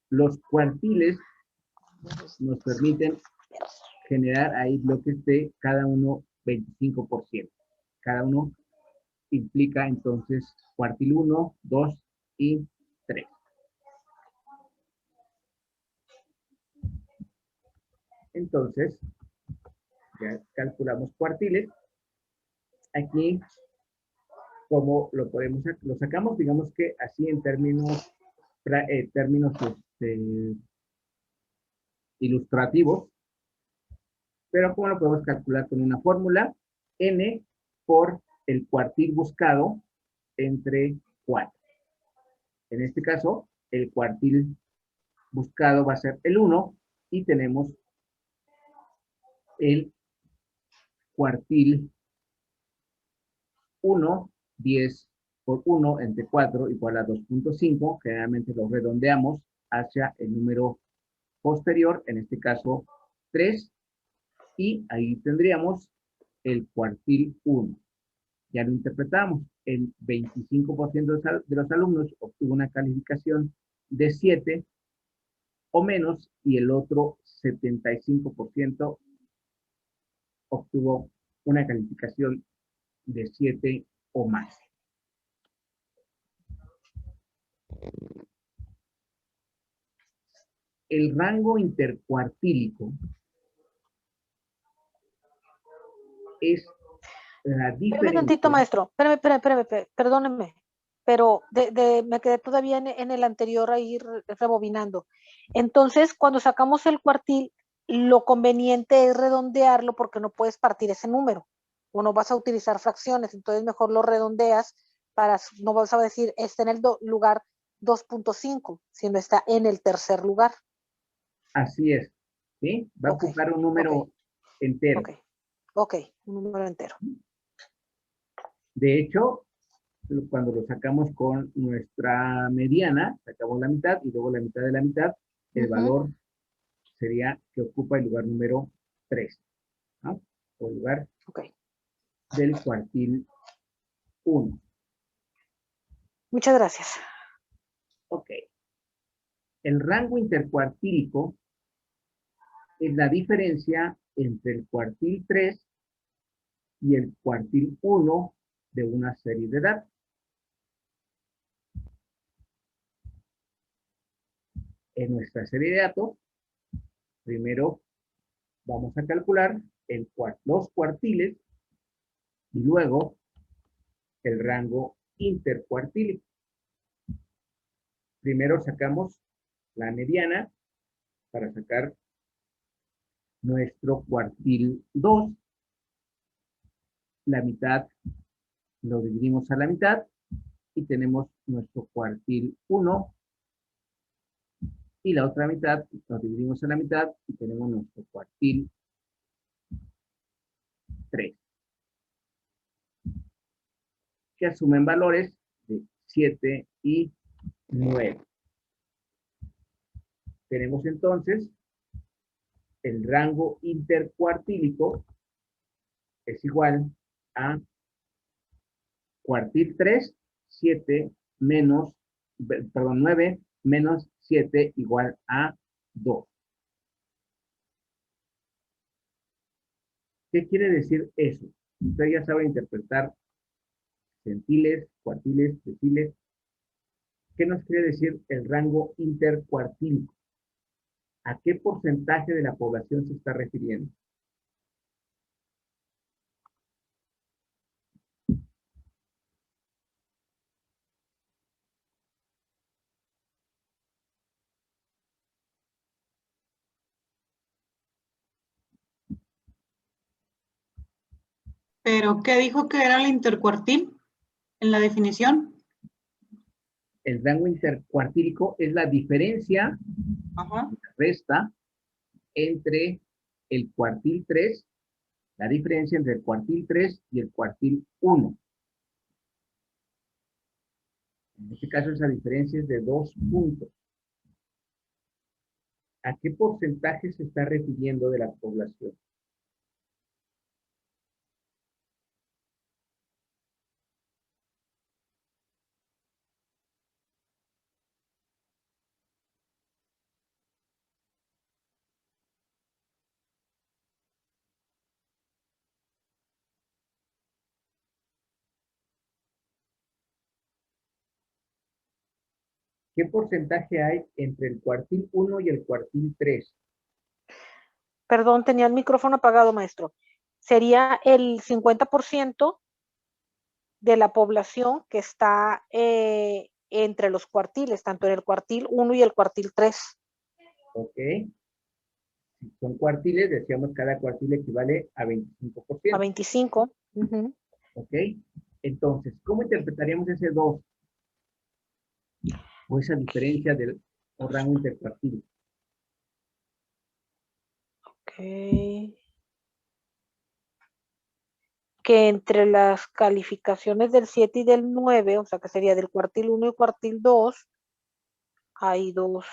los cuartiles nos permiten generar ahí bloques de cada uno 25%. Cada uno implica entonces cuartil 1, 2 y 3. Entonces, ya calculamos cuartiles. Aquí, como lo sacamos, digamos que así en términos ilustrativos, pero ¿cómo lo podemos calcular? Con una fórmula, n por el cuartil buscado entre 4. En este caso, el cuartil buscado va a ser el 1 y tenemos el cuartil 1, 10 por 1 entre 4 igual a 2.5. Generalmente lo redondeamos hacia el número posterior, en este caso 3, y ahí tendríamos el cuartil 1. Ya lo interpretamos. El 25% de los alumnos obtuvo una calificación de 7 o menos y el otro 75% obtuvo una calificación de 7 o más. El rango intercuartílico es la diferencia. Espérame tantito, maestro. Espérame, perdónenme. Pero me quedé todavía en el anterior ahí rebobinando. Entonces, cuando sacamos el cuartil, lo conveniente es redondearlo porque no puedes partir ese número. O no vas a utilizar fracciones. Entonces, mejor lo redondeas no vas a decir está en el lugar 2.5, sino está en el tercer lugar. Así es. ¿Sí? Va a ocupar un número entero. Ok, un número entero. De hecho, cuando lo sacamos con nuestra mediana, sacamos la mitad y luego la mitad de la mitad, el valor sería que ocupa el lugar número 3, ¿no? O el lugar del cuartil 1. Muchas gracias. Ok. El rango intercuartílico es la diferencia entre el cuartil 3 y el cuartil 1 de una serie de datos. En nuestra serie de datos, primero vamos a calcular los cuartiles y luego el rango intercuartílico. Primero sacamos la mediana para sacar nuestro cuartil 2. La mitad lo dividimos a la mitad y tenemos nuestro cuartil 1. Y la otra mitad lo dividimos a la mitad y tenemos nuestro cuartil 3. Que asumen valores de 7 y 9. Tenemos entonces el rango intercuartílico es igual a cuartil 3, 7 menos, perdón, 9 menos 7 igual a 2. ¿Qué quiere decir eso? Usted ya sabe interpretar centiles, cuartiles, deciles. ¿Qué nos quiere decir el rango intercuartílico? ¿A qué porcentaje de la población se está refiriendo? ¿Pero qué dijo que era el intercuartil en la definición? El rango intercuartílico es la diferencia, Ajá. resta, entre el cuartil 3, la diferencia entre el cuartil 3 y el cuartil 1. En este caso esa diferencia es de 2 puntos. ¿A qué porcentaje se está refiriendo de la población? ¿Qué porcentaje hay entre el cuartil 1 y el cuartil 3? Perdón, tenía el micrófono apagado, maestro. Sería el 50% de la población que está entre los cuartiles, tanto en el cuartil 1 y el cuartil 3. Ok. Si son cuartiles, decíamos cada cuartil equivale a 25%. A 25. Uh-huh. Ok. Entonces, ¿cómo interpretaríamos ese 2? O esa diferencia del rango intercuartílico. Ok. Que entre las calificaciones del 7 y del 9, o sea que sería del cuartil 1 y cuartil 2, hay 2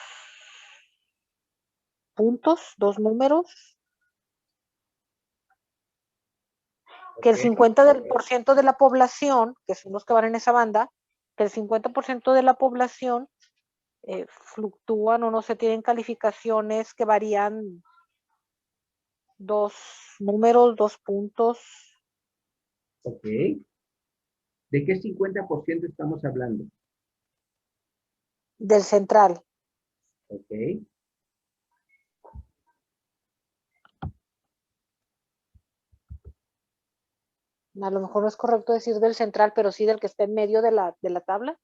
puntos, 2 números. Que el 50% de la población, que son los que van en esa banda, que el 50% de la población fluctúan o no se tienen calificaciones que varían 2 números, 2 puntos. Ok. ¿De qué 50% estamos hablando? Del central. Ok. A lo mejor no es correcto decir del central, pero sí del que está en medio de la tabla.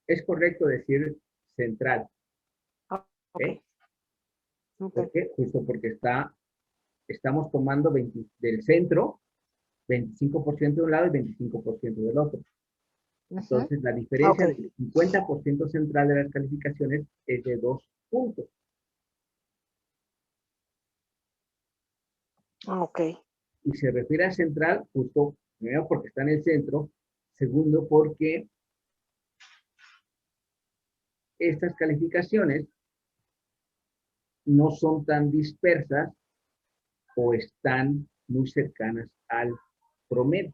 Es correcto decir central. Okay. ¿Por qué? Justo porque estamos tomando del centro 25% de un lado y 25% del otro. Entonces, la diferencia del 50% central de las calificaciones es de 2 puntos. Ok. Y se refiere a central justo, primero porque está en el centro, segundo porque estas calificaciones no son tan dispersas o están muy cercanas al promedio.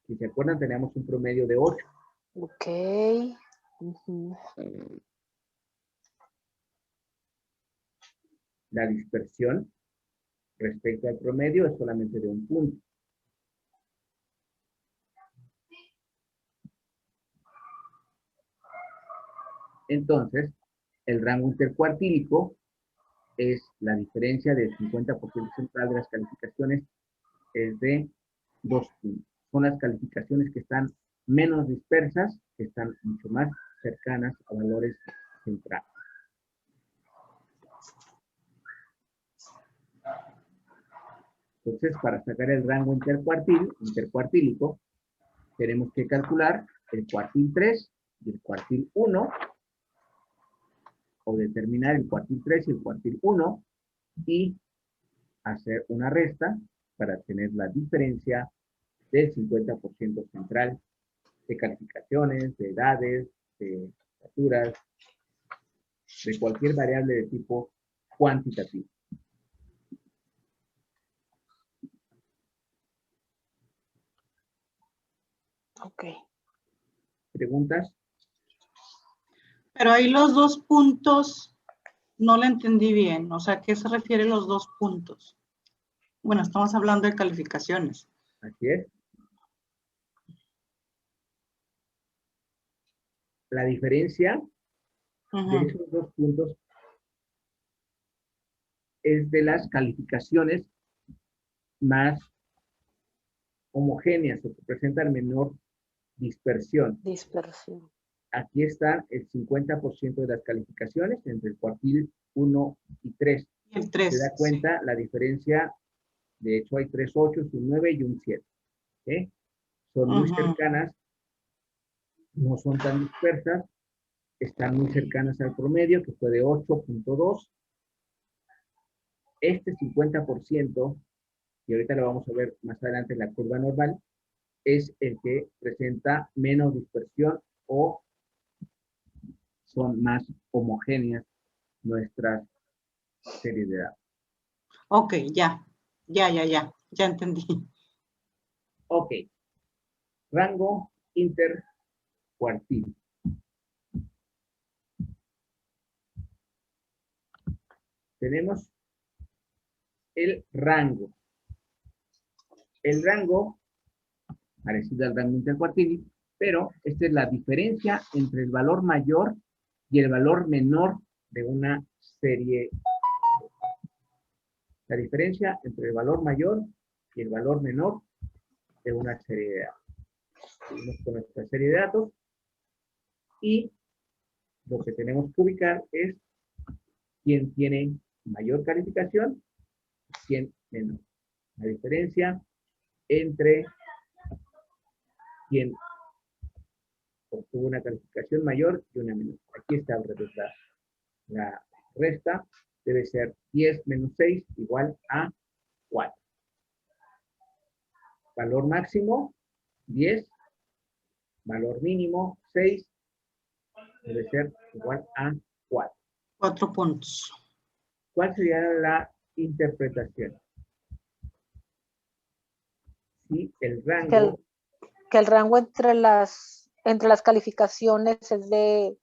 Si se acuerdan, teníamos un promedio de 8. Ok. Ujú. La dispersión respecto al promedio es solamente de un punto. Entonces, el rango intercuartílico es la diferencia del 50% central de las calificaciones, es de 2 puntos. Son las calificaciones que están menos dispersas, que están mucho más cercanas a valores centrales. Entonces, para sacar el rango intercuartílico, tenemos que calcular el cuartil 3 y el cuartil 1, o determinar el cuartil 3 y el cuartil 1, y hacer una resta para tener la diferencia del 50% central de calificaciones, de edades, de estaturas, de cualquier variable de tipo cuantitativo. Ok. ¿Preguntas? Pero ahí los 2 puntos, no le entendí bien. O sea, ¿a qué se refieren los 2 puntos? Bueno, estamos hablando de calificaciones. Así es. La diferencia de esos 2 puntos es de las calificaciones más homogéneas o que presentan menor dispersión. Dispersión. Aquí está el 50% de las calificaciones entre el cuartil 1 y 3. Y el 3. Se da cuenta la diferencia, de hecho hay 3 8, un 9 y un 7. ¿Sí? Son muy cercanas, no son tan dispersas, están muy cercanas al promedio, que fue de 8.2. Este 50%, y ahorita lo vamos a ver más adelante en la curva normal, es el que presenta menos dispersión o son más homogéneas nuestras series de datos. Ok, ya entendí. Ok. Rango intercuartil. Tenemos el rango. El rango, parecido al rango intercuartil, pero esta es la diferencia entre el valor mayor y el valor menor de una serie. La diferencia entre el valor mayor y el valor menor de una serie de datos. Seguimos con nuestra serie de datos y lo que tenemos que ubicar es quién tiene mayor calificación y quién menor. La diferencia entre quien obtuvo una calificación mayor y una menor. Aquí está al revés la resta. Debe ser 10 menos 6 igual a 4. Valor máximo, 10. Valor mínimo, 6. Debe ser igual a 4. 4 puntos. ¿Cuál sería la interpretación? Si el rango... Que el rango entre las calificaciones es de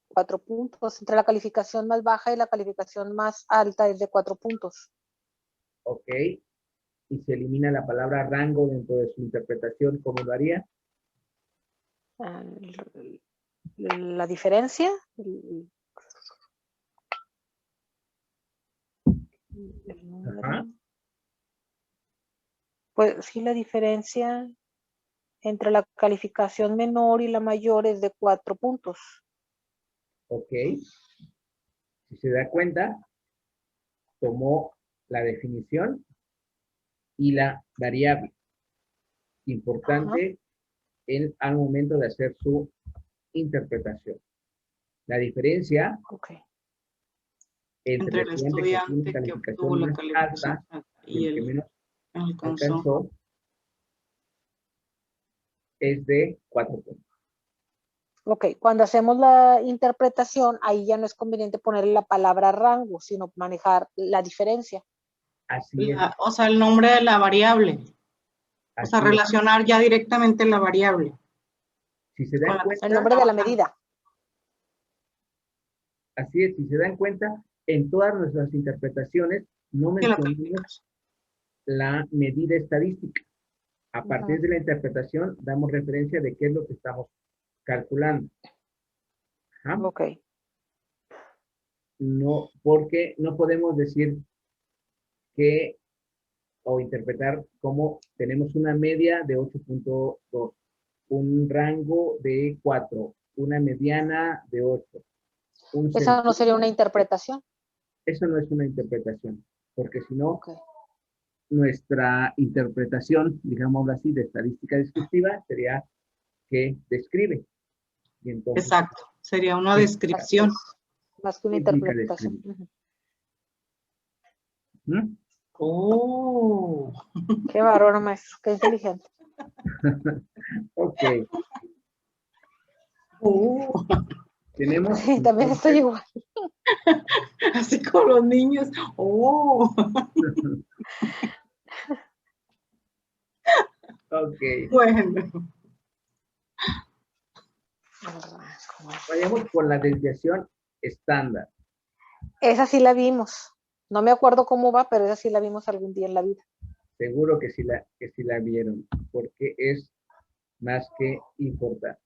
4 puntos. Entre la calificación más baja y la calificación más alta es de 4 puntos. Ok. Y se elimina la palabra rango dentro de su interpretación, ¿cómo lo haría? La diferencia. Ajá. Pues sí, la diferencia entre la calificación menor y la mayor es de 4 puntos. Ok. Si se da cuenta, tomó la definición y la variable. Importante al momento de hacer su interpretación. La diferencia entre el estudiante que tiene calificación más alta y el que menos alcanzó es de 4 puntos. Ok, cuando hacemos la interpretación, ahí ya no es conveniente ponerle la palabra rango, sino manejar la diferencia. Así es. O sea, el nombre de la variable. O sea, Así es. relacionar ya directamente la variable. Si se dan Con la- cuenta, El nombre de la medida. así es, si se dan cuenta, en todas nuestras interpretaciones no Sí, la mencionamos calificación. la medida estadística. A Ujú. partir de la interpretación, damos referencia de qué es lo que estamos calculando. Ajá. Ok. No, porque no podemos decir que, o interpretar como tenemos una media de 8.2, un rango de 4, una mediana de 8, un Esa no sería una centésimo. interpretación. Eso no es una interpretación, porque si no, Ok. nuestra interpretación, digámoslo así, de estadística descriptiva sería que describe. Y entonces, Exacto. Sería una ¿qué descripción. Más que una significa interpretación. describir? Ujú. ¿Mm? Oh. Qué bárbaro, maestro. Qué inteligente. Ok, Oh. tenemos Sí, también estoy igual. Así con los niños. Oh. ok, Bueno. vayamos por la desviación estándar. Esa sí la vimos. No me acuerdo cómo va, pero esa sí la vimos algún día en la vida. Seguro que sí la vieron, porque es más que importante.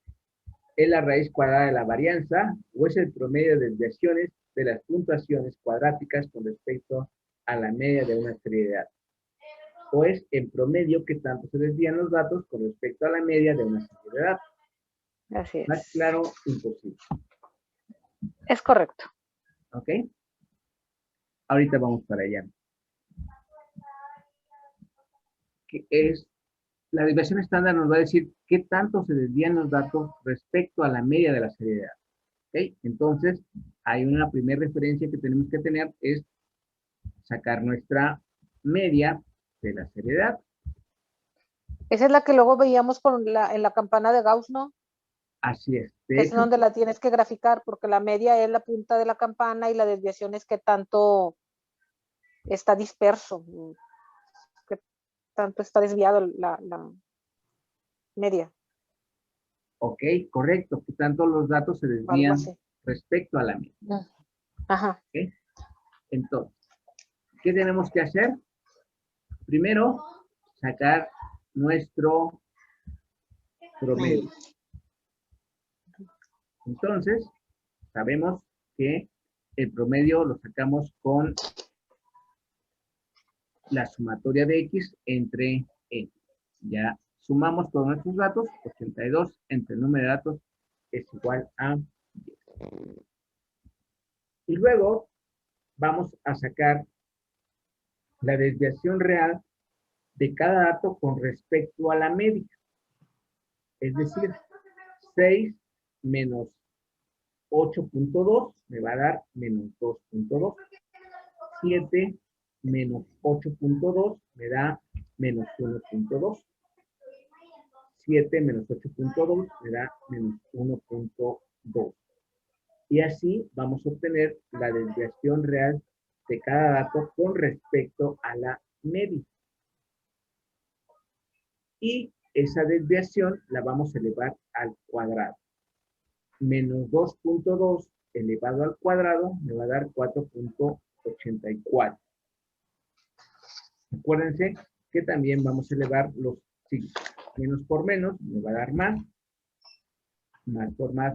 ¿Es la raíz cuadrada de la varianza o es el promedio de desviaciones de las puntuaciones cuadráticas con respecto a la media de una serie de datos? ¿O es en promedio que tanto se desvían los datos con respecto a la media de una serie de datos? Así Más es. claro, imposible. Es correcto. ¿Ok? Ahorita vamos para allá. ¿Qué es? La desviación estándar nos va a decir qué tanto se desvían los datos respecto a la media de la serie de datos. ¿Ok? Entonces, hay una primera referencia que tenemos que tener, es sacar nuestra media de la serie de datos. Esa es la que luego veíamos en la campana de Gauss, ¿no? Así es. Que De es hecho, donde la tienes que graficar, porque la media es la punta de la campana y la desviación es que tanto está disperso, que tanto está desviado la media, ok, correcto, que tanto los datos se algo desvían así. respecto a la media. Ajá. ¿Ok? Entonces, ¿qué tenemos que hacer? Primero, sacar nuestro promedio. Entonces, sabemos que el promedio lo sacamos con la sumatoria de X entre X. Ya sumamos todos nuestros datos, 82 entre el número de datos es igual a 10. Y luego vamos a sacar la desviación real de cada dato con respecto a la media. Es decir, 6 menos 8.2 me va a dar menos 2.2. 7 menos 8.2 me da menos 1.2. 7 menos 8.2 me da menos 1.2. Y así vamos a obtener la desviación real de cada dato con respecto a la media. Y esa desviación la vamos a elevar al cuadrado. Menos 2.2 elevado al cuadrado me va a dar 4.84. Acuérdense que también vamos a elevar los signos. Menos por menos me va a dar más. Más por más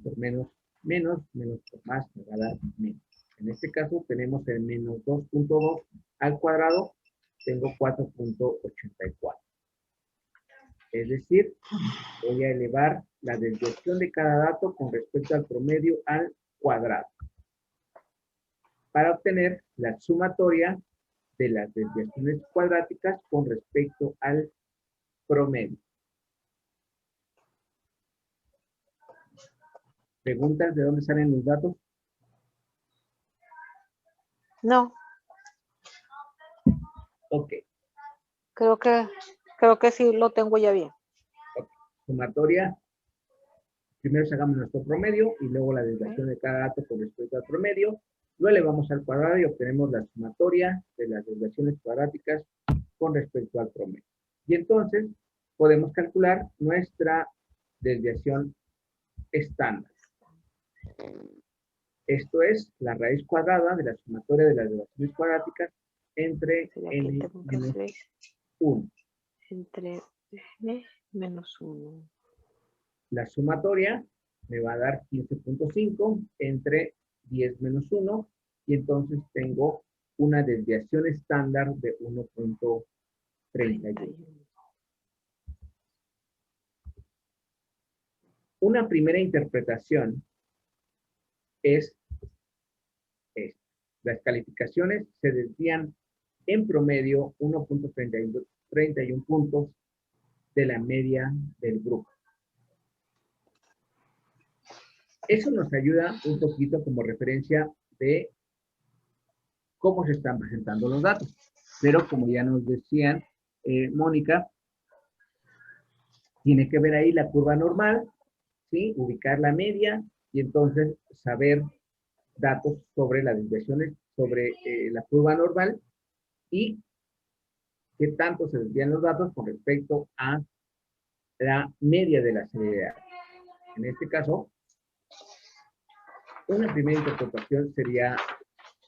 por menos, menos por más me va a dar menos. En este caso tenemos el menos 2.2 al cuadrado, tengo 4.84. Es decir, voy a elevar la desviación de cada dato con respecto al promedio al cuadrado para obtener la sumatoria de las desviaciones cuadráticas con respecto al promedio. ¿Preguntas de dónde salen los datos? No, Ok. creo que sí lo tengo ya bien. Ok. Sumatoria. Primero sacamos nuestro promedio y luego la desviación de cada dato con respecto al promedio. Lo elevamos al cuadrado y obtenemos la sumatoria de las desviaciones cuadráticas con respecto al promedio. Y entonces podemos calcular nuestra desviación estándar. Esto es la raíz cuadrada de la sumatoria de las desviaciones cuadráticas entre n menos 1. Entre n menos 1. La sumatoria me va a dar 15.5 entre 10 menos 1 y entonces tengo una desviación estándar de 1.31. Una primera interpretación es esta. Las calificaciones se desvían en promedio 1.31 puntos de la media del grupo. Eso nos ayuda un poquito como referencia de cómo se están presentando los datos. Pero como ya nos decían, Mónica, tiene que ver ahí la curva normal, ¿sí? Ubicar la media y entonces saber datos sobre las desviaciones, sobre la curva normal y qué tanto se desvían los datos con respecto a la media de la celeridad. En este caso, una primera interpretación sería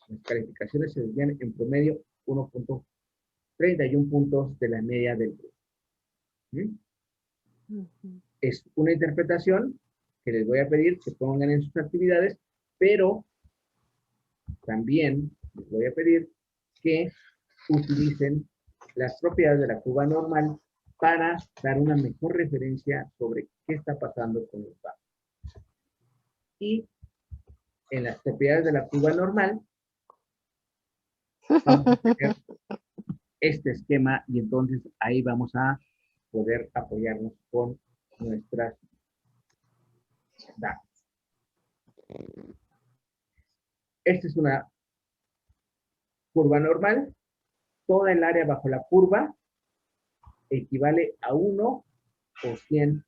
las calificaciones se desvían en promedio 1.31 puntos de la media del grupo. ¿Sí? Es una interpretación que les voy a pedir que pongan en sus actividades, pero también les voy a pedir que utilicen las propiedades de la curva normal para dar una mejor referencia sobre qué está pasando con los datos. Y en las propiedades de la curva normal vamos a tener este esquema y entonces ahí vamos a poder apoyarnos con nuestras datos. Esta es una curva normal. Toda el área bajo la curva equivale a 1 o 100%.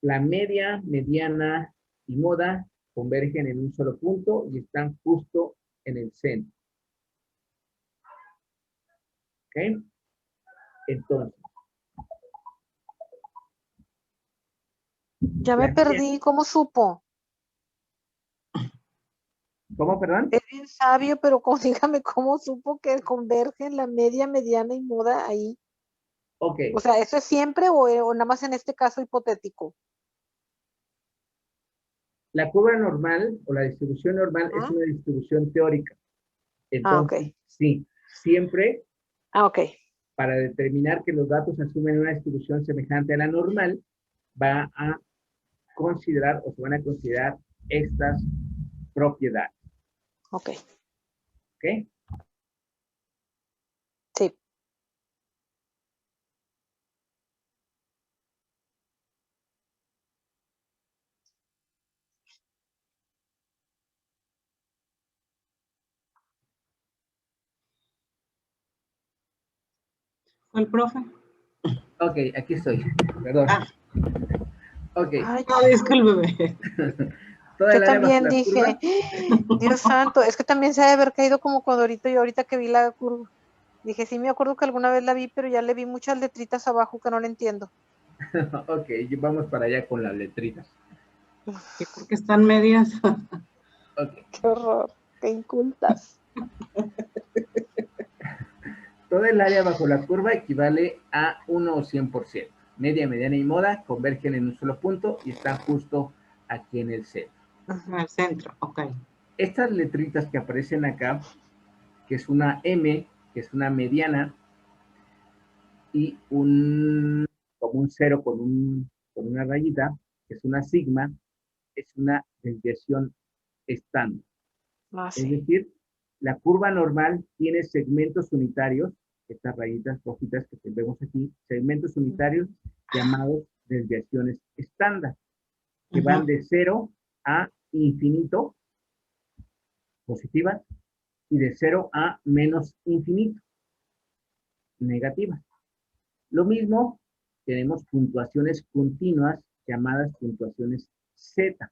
La media, mediana y moda convergen en un solo punto y están justo en el centro. ¿Ok? Entonces. Ya me perdí, ¿cómo supo? ¿Cómo, perdón? Es bien sabio, pero dígame cómo supo que convergen la media, mediana y moda ahí. Ok. O sea, ¿eso es siempre o nada más en este caso hipotético? La curva normal o la distribución normal es una distribución teórica. Entonces, ok. Sí, siempre ok. para determinar que los datos asumen una distribución semejante a la normal, va a considerar o se van a considerar estas propiedades. Ok. ¿Ok? Sí. ¿Fue el profe? Ok, aquí estoy. Perdón. Ok. Ay, no, discúlpeme. Toda Yo el área bajo también la dije, curva. Dios santo, es que también se ha de haber caído como cuando ahorita que vi la curva. Dije, sí, me acuerdo que alguna vez la vi, pero ya le vi muchas letritas abajo que no le entiendo. Ok, vamos para allá con las letritas. Porque están medias. Ok. Qué horror, qué incultas. Toda el área bajo la curva equivale a 1 o 100%. Media, mediana y moda convergen en un solo punto y están justo aquí en el centro. En el centro, ok. Estas letritas que aparecen acá, que es una M, que es una mediana, y como un cero con una rayita, que es una sigma, es una desviación estándar. Sí. Es decir, la curva normal tiene segmentos unitarios, estas rayitas rojitas que vemos aquí, segmentos unitarios llamados desviaciones estándar, que van de 0 a infinito, positivas, y de 0 a menos infinito, negativas. Lo mismo, tenemos puntuaciones continuas llamadas puntuaciones Z.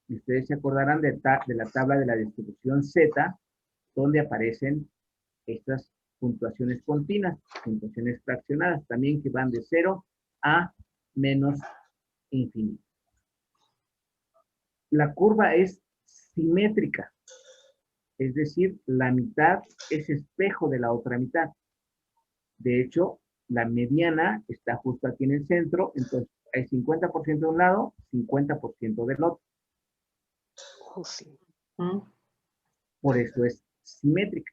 Y ustedes se acordarán de la tabla de la distribución Z, donde aparecen estas puntuaciones continuas, puntuaciones fraccionadas, también que van de 0 a menos infinito. La curva es simétrica, es decir, la mitad es espejo de la otra mitad. De hecho, la mediana está justo aquí en el centro, entonces hay 50% de un lado, 50% del otro. Oh, sí. Por eso es simétrica.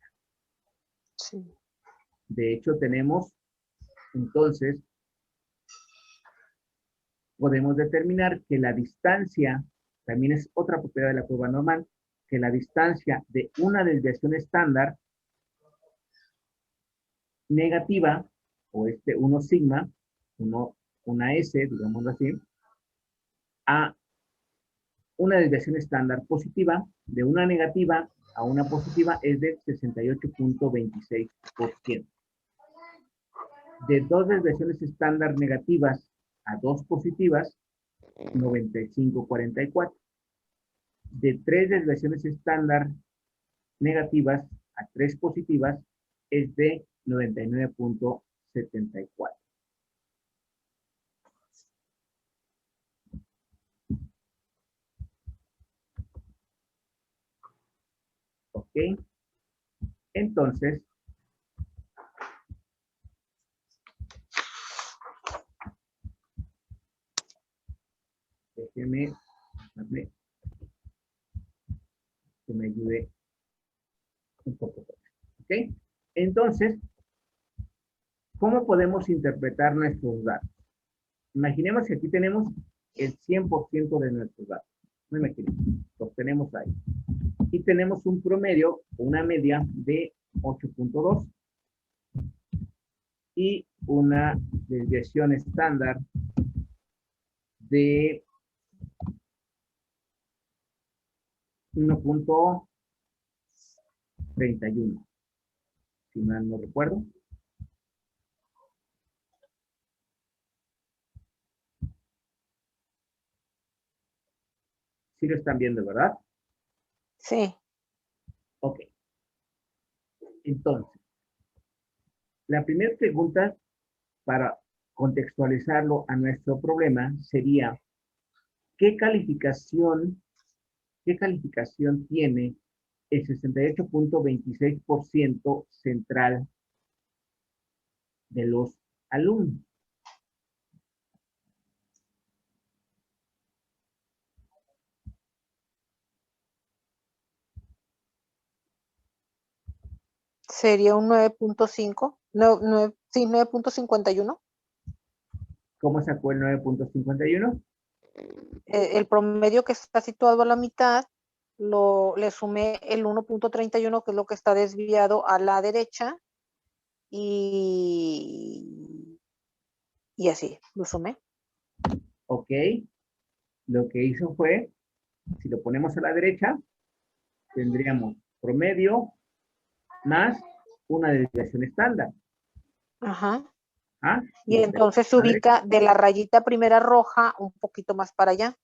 Sí. De hecho, tenemos, entonces, podemos determinar que la distancia, también es otra propiedad de la curva normal, que la distancia de una desviación estándar negativa, o 1 sigma, una S, digámoslo así, a una desviación estándar positiva, de una negativa a una positiva, es de 68.26%. De 2 desviaciones estándar negativas a 2 positivas, 95.44. De 3 desviaciones estándar negativas a 3 positivas, es de 99.74. ¿Ok? Entonces, déjeme que me ayude un poco. ¿Ok? Entonces, ¿cómo podemos interpretar nuestros datos? Imaginemos que aquí tenemos el 100% de nuestros datos. No imaginemos, los tenemos ahí. Y tenemos un promedio, una media de 8.2 y una desviación estándar de 1.31, si mal no recuerdo. Sí lo están viendo, ¿verdad? Sí. Ok. Entonces, la primera pregunta para contextualizarlo a nuestro problema sería, ¿qué calificación tiene el 68.26% central de los alumnos? Sería un 9.5. No, sí, 9.51. ¿Cómo sacó el 9.51? El promedio que está situado a la mitad, le sumé el 1.31, que es lo que está desviado a la derecha, y así, lo sumé. Ok. Lo que hizo fue, si lo ponemos a la derecha, tendríamos promedio más una desviación estándar. Ajá. ¿Ah? Y entonces se ubica de la rayita primera roja un poquito más para allá,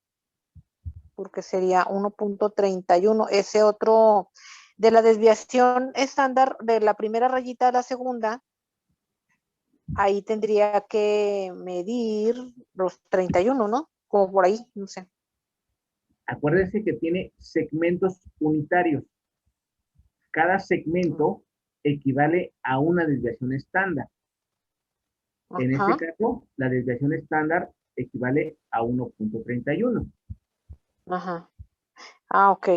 porque sería 1.31. Ese otro, de la desviación estándar de la primera rayita a la segunda, ahí tendría que medir los 31, ¿no? Como por ahí, no sé. Acuérdense que tiene segmentos unitarios. Cada segmento equivale a una desviación estándar. En este Ajá. caso, la desviación estándar equivale a 1.31. Ajá. Ah, ok.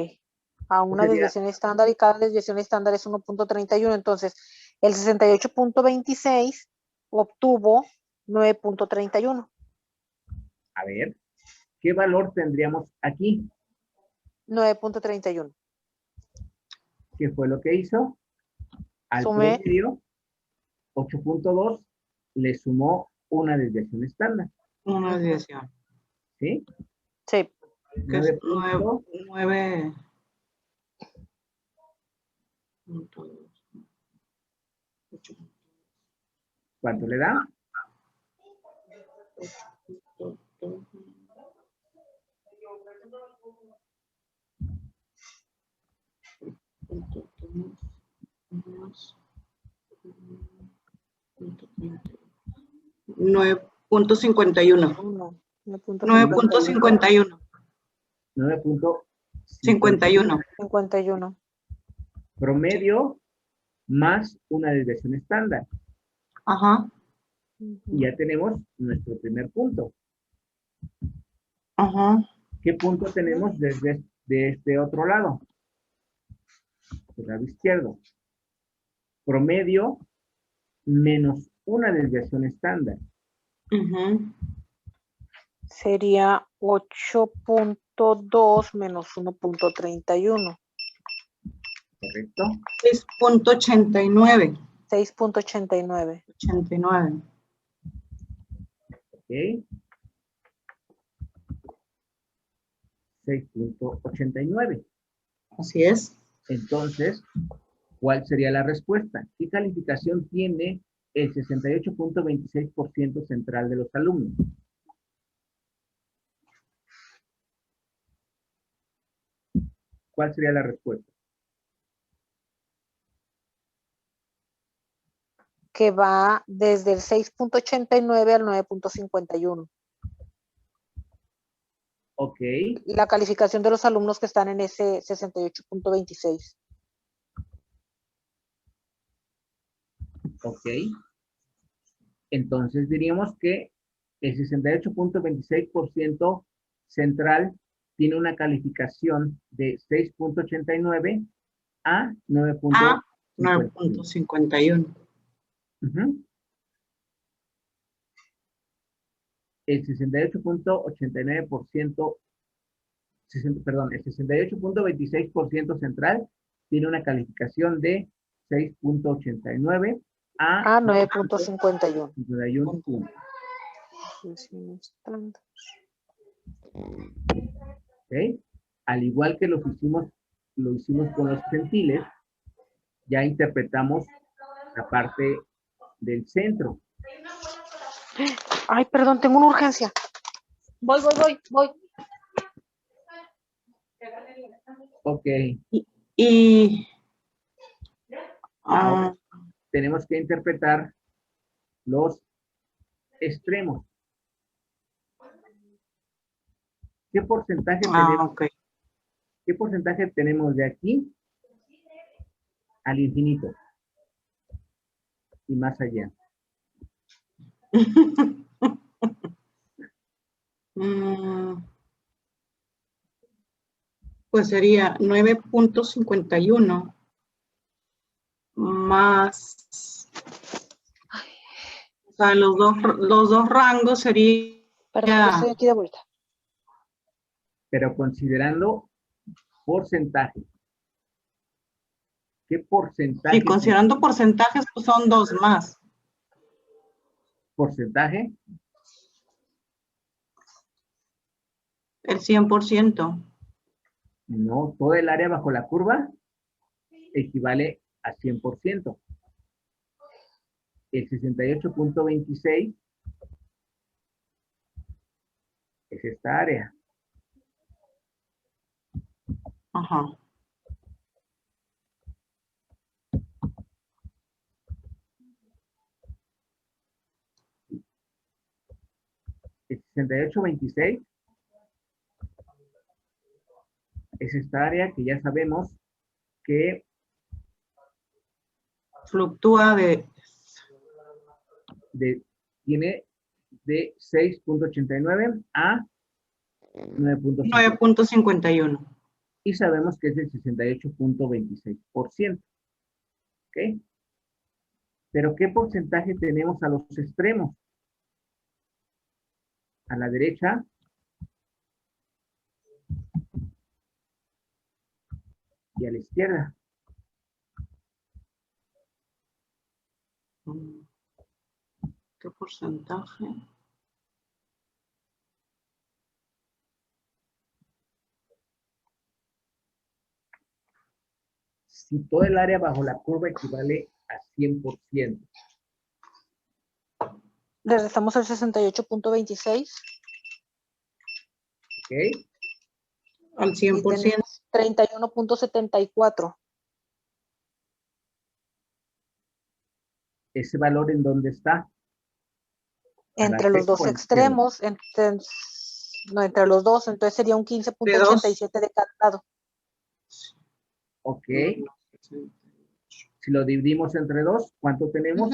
A una Sería, desviación estándar, y cada desviación estándar es 1.31. Entonces, el 68.26 obtuvo 9.31. a ver, ¿qué valor tendríamos aquí? 9.31. ¿Qué fue lo que hizo? Al Sumé. promedio, 8.2, le sumó una desviación estándar. Una desviación. ¿Sí? Sí. Que es 9. 9.2. ¿Cuánto le da? 8.2. 9.51. 9.51. 9.51. 51. Promedio más una desviación estándar. Ajá. Y ya tenemos nuestro primer punto. Ajá. ¿Qué punto tenemos desde de este otro lado? Del lado izquierdo. Promedio menos una desviación estándar. Sería 8.2 menos 1.31. ¿Correcto? 6.89. 6.89. 89. Ok. 6.89. Así es. Entonces, ¿cuál sería la respuesta? ¿Qué calificación tiene el 68.26% central de los alumnos? ¿Cuál sería la respuesta? Que va desde el 6.89 al 9.51. Ok. La calificación de los alumnos que están en ese 68.26. Ok. Entonces diríamos que el 68.26% central tiene una calificación de 6.89 a 9.51. 9.51. El 68.89%, perdón, el 68.26% central tiene una calificación de 6.89 a 9.51. 9.51 puntos. ¿Okay? Al igual que lo hicimos con los centiles, ya interpretamos la parte del centro. Ay, perdón, tengo una urgencia. Voy. Ok. Y ahora tenemos que interpretar los extremos. ¿Qué porcentaje tenemos? Okay. ¿Qué porcentaje tenemos de aquí al infinito y más allá? Pues sería 9.51 más, o sea, los dos rangos serían. Perdón, estoy aquí de vuelta. Pero considerando porcentaje. ¿Qué porcentaje? Sí, considerando porcentajes, pues son dos más. ¿Porcentaje? El 100%. No, todo el área bajo la curva equivale a 100%. El 68.26 es esta área. Ajá. El 68.26 es esta área que ya sabemos que fluctúa tiene de 6.89 a 9.51. Y sabemos que es del 68.26%. ¿Ok? Pero ¿qué porcentaje tenemos a los extremos? A la derecha y a la izquierda. ¿Qué porcentaje? Si todo el área bajo la curva equivale a 100%. Le restamos el 68.26. ¿Ok? Al 100%. 31.74. ¿Ese valor en dónde está? Entre los dos extremos, entre los dos, entonces sería un 15.87 de cada lado. Ok. Si lo dividimos entre 2, ¿cuánto tenemos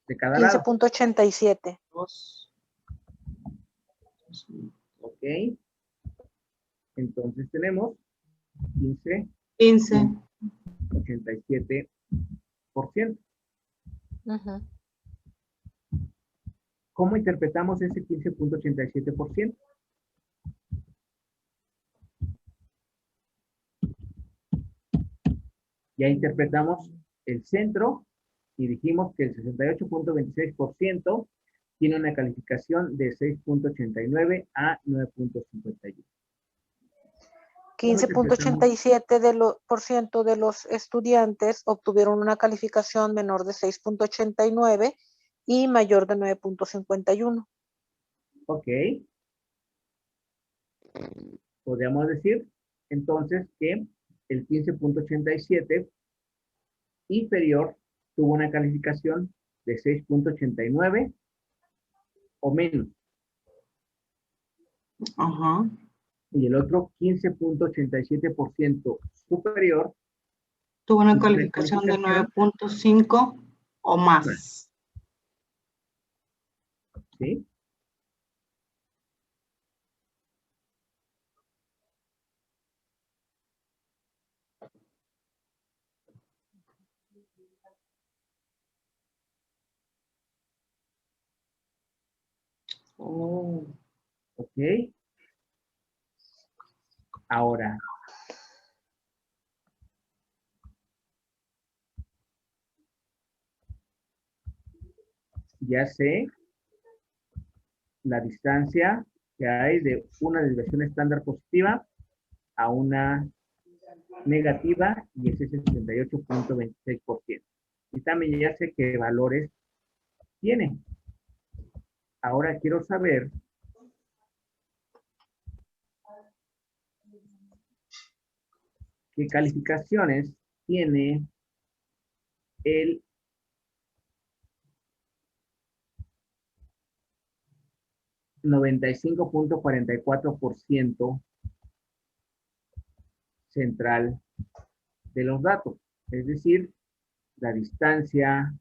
de cada lado? 15.87. Ok. Entonces tenemos 15.87%. ¿Cómo interpretamos ese 15.87%? Ya interpretamos el centro y dijimos que el 68.26% tiene una calificación de 6.89 a 9.51. 15.87% de los estudiantes obtuvieron una calificación menor de 6.89 y mayor de 9.51. Ok. Podríamos decir entonces que el 15.87 inferior tuvo una calificación de 6.89 o menos. Ajá. Y el otro 15.87% superior tuvo una calificación de 9.5 o más. ¿Sí? Oh. Ok. Ahora, ya sé la distancia que hay de una desviación estándar positiva a una negativa y ese es el 68.26%. Y también ya sé qué valores tiene. Ahora quiero saber qué calificaciones tiene el 95.44% central de los datos. Es decir, la distancia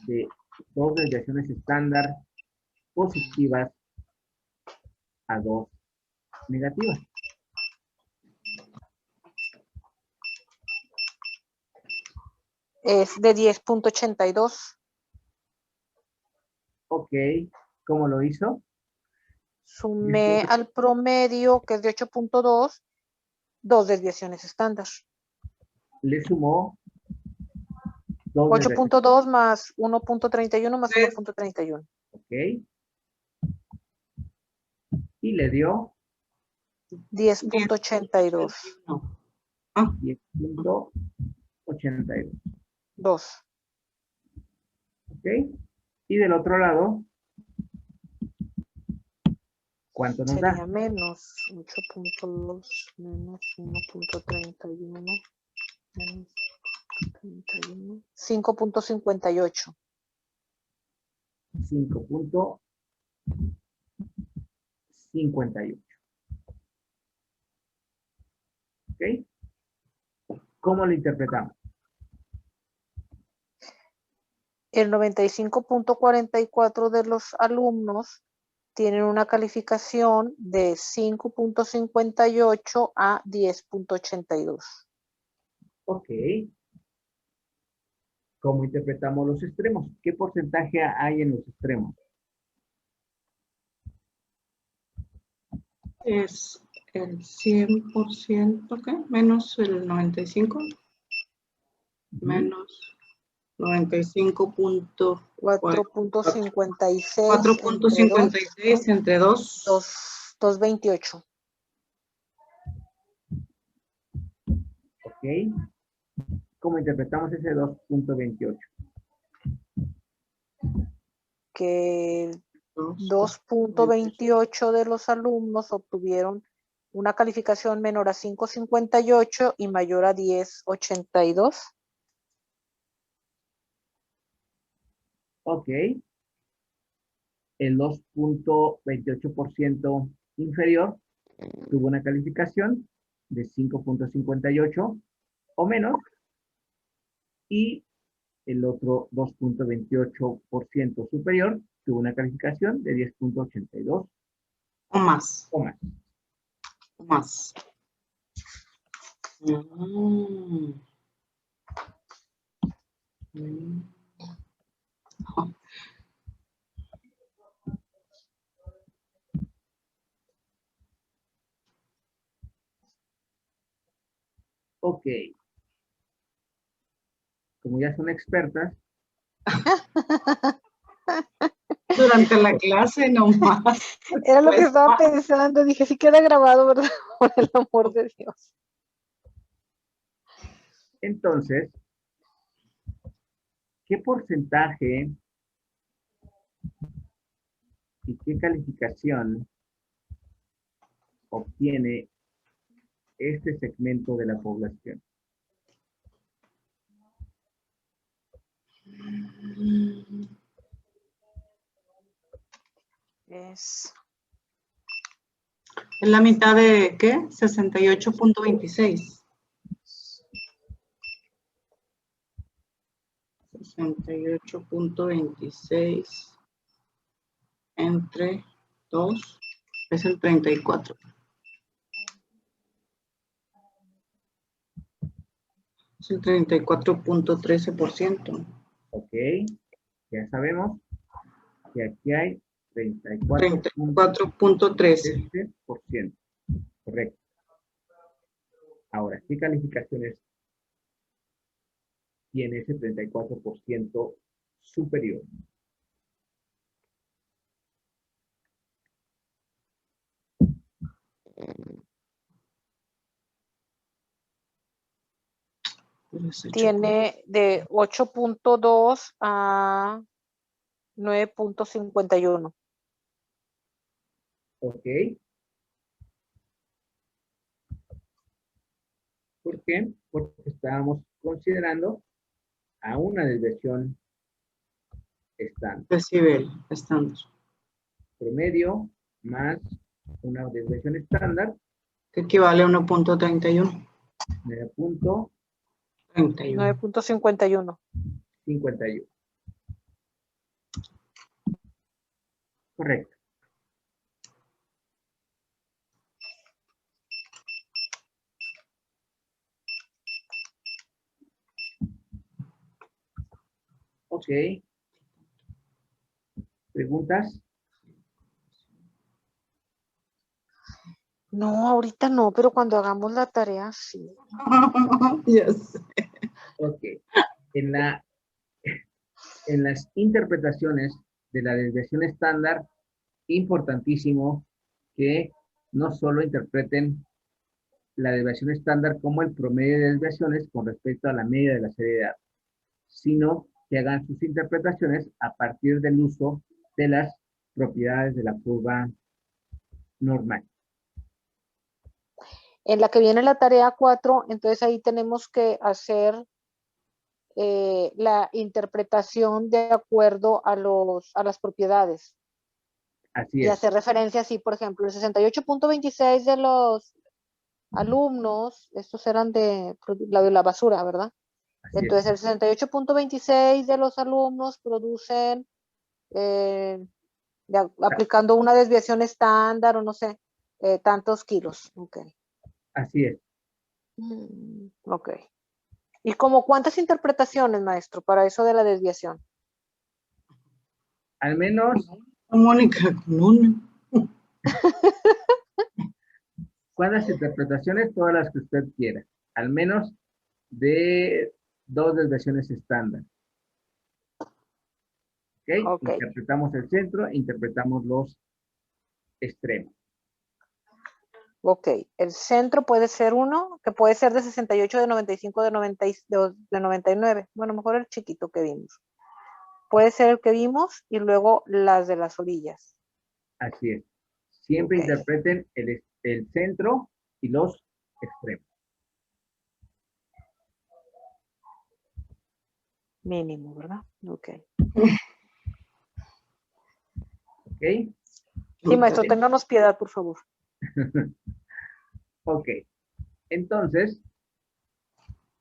de dos desviaciones estándar positivas a dos negativas. Es de 10.82. Ok, ¿cómo lo hizo? Sumé al promedio, que es de 8.2, dos desviaciones estándar. Le sumó 8.2 más 1.31 más 1.31. Ok. Y le dio 10.82. 10.82. 2. Ok. Y del otro lado, ¿cuánto nos da? Sería menos 8.2 menos 1.31 menos 31. 5.58. 5.58. ¿Ok? ¿Cómo lo interpretamos? El 95.44 de los alumnos tienen una calificación de 5.58 a 10.82. Ok. ¿Cómo interpretamos los extremos? ¿Qué porcentaje hay en los extremos? Es el 100%, ¿qué? Menos el 95. Menos 95.4. 4.56. 4.56 entre 2. 2.28. Ok. ¿Cómo interpretamos ese 2.28? Que 2.28 de los alumnos obtuvieron una calificación menor a 5.58 y mayor a 10.82. Ok. El 2.28% inferior tuvo una calificación de 5.58 o menos, y el otro 2.28% superior tuvo una calificación de 10.82 O más. o más. O más. Mm. Mm. Ok. Como ya son expertas, Durante la clase nomás. Era lo que Pues, estaba pensando. Dije, sí queda grabado, ¿verdad? Por el amor de Dios. entonces, ¿qué porcentaje y qué calificación obtiene este segmento de la población? Es la mitad de, ¿qué? 68.26. 68.26 entre 2 es el 34. Es el 34.13%. Ok, ya sabemos que aquí hay 34.13. 34.13%. Correcto. Ahora, ¿qué calificaciones tiene ese 34% superior? tiene de 8.2 a 9.51. Ok. ¿Por qué? Porque estábamos considerando a una desviación estándar. Decibel estándar. Promedio más una desviación estándar Que equivale a 1.31. de punto 31. 9.51. 51. Correcto. Ok. ¿Preguntas? No, ahorita no, pero cuando hagamos la tarea, sí. Yes. Ok. En las interpretaciones de la desviación estándar, importantísimo que no solo interpreten la desviación estándar como el promedio de desviaciones con respecto a la media de la serie de datos, sino que hagan sus interpretaciones a partir del uso de las propiedades de la curva normal. En la que viene la tarea 4, entonces ahí tenemos que hacer la interpretación de acuerdo a las propiedades. Así Y es. hacer referencia así, por ejemplo, el 68.26 de los alumnos, estos eran de la basura, ¿verdad? Así es. Entonces, el 68.26 de los alumnos producen, aplicando una desviación estándar o no sé, tantos kilos. Ok. Así es. Ok. ¿Y como cuántas interpretaciones, maestro, para eso de la desviación? Al menos, Mónica, con una. ¿cuántas interpretaciones? Todas las que usted quiera. Al menos de 2 desviaciones estándar. ¿Ok? Ok. Interpretamos el centro, interpretamos los extremos. Ok, el centro puede ser uno, que puede ser de 68, de 95, de 99. Bueno, mejor el chiquito que vimos. Puede ser el que vimos y luego las de las orillas. Así es. Siempre Ok. interpreten el centro y los extremos. Mínimo, ¿verdad? Ok. Sí, maestro, ténganos piedad, por favor. Ok, entonces,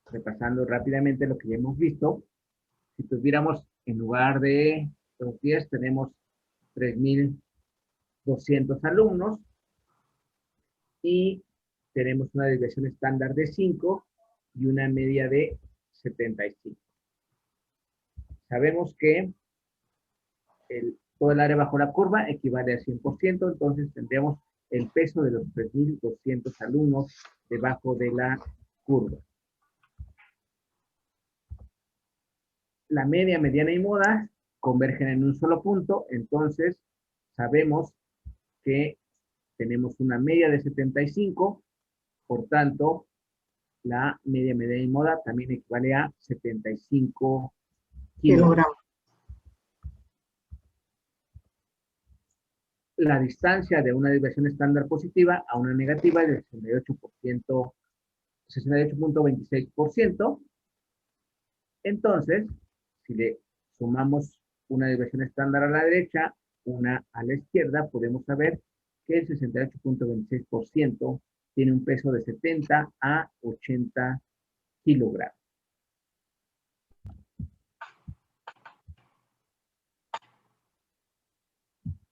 repasando rápidamente lo que ya hemos visto, si tuviéramos en lugar de los 10, tenemos 3.200 alumnos y tenemos una desviación estándar de 5 y una media de 75. Sabemos que todo el área bajo la curva equivale a 100%, entonces tendríamos el peso de los 3.200 alumnos debajo de la curva. La media, mediana y moda convergen en un solo punto, entonces sabemos que tenemos una media de 75, por tanto, la media, mediana y moda también equivale a 75 kilogramos. La distancia de una desviación estándar positiva a una negativa es del 68.26%. Entonces, si le sumamos una desviación estándar a la derecha, una a la izquierda, podemos saber que el 68.26% tiene un peso de 70 a 80 kilogramos.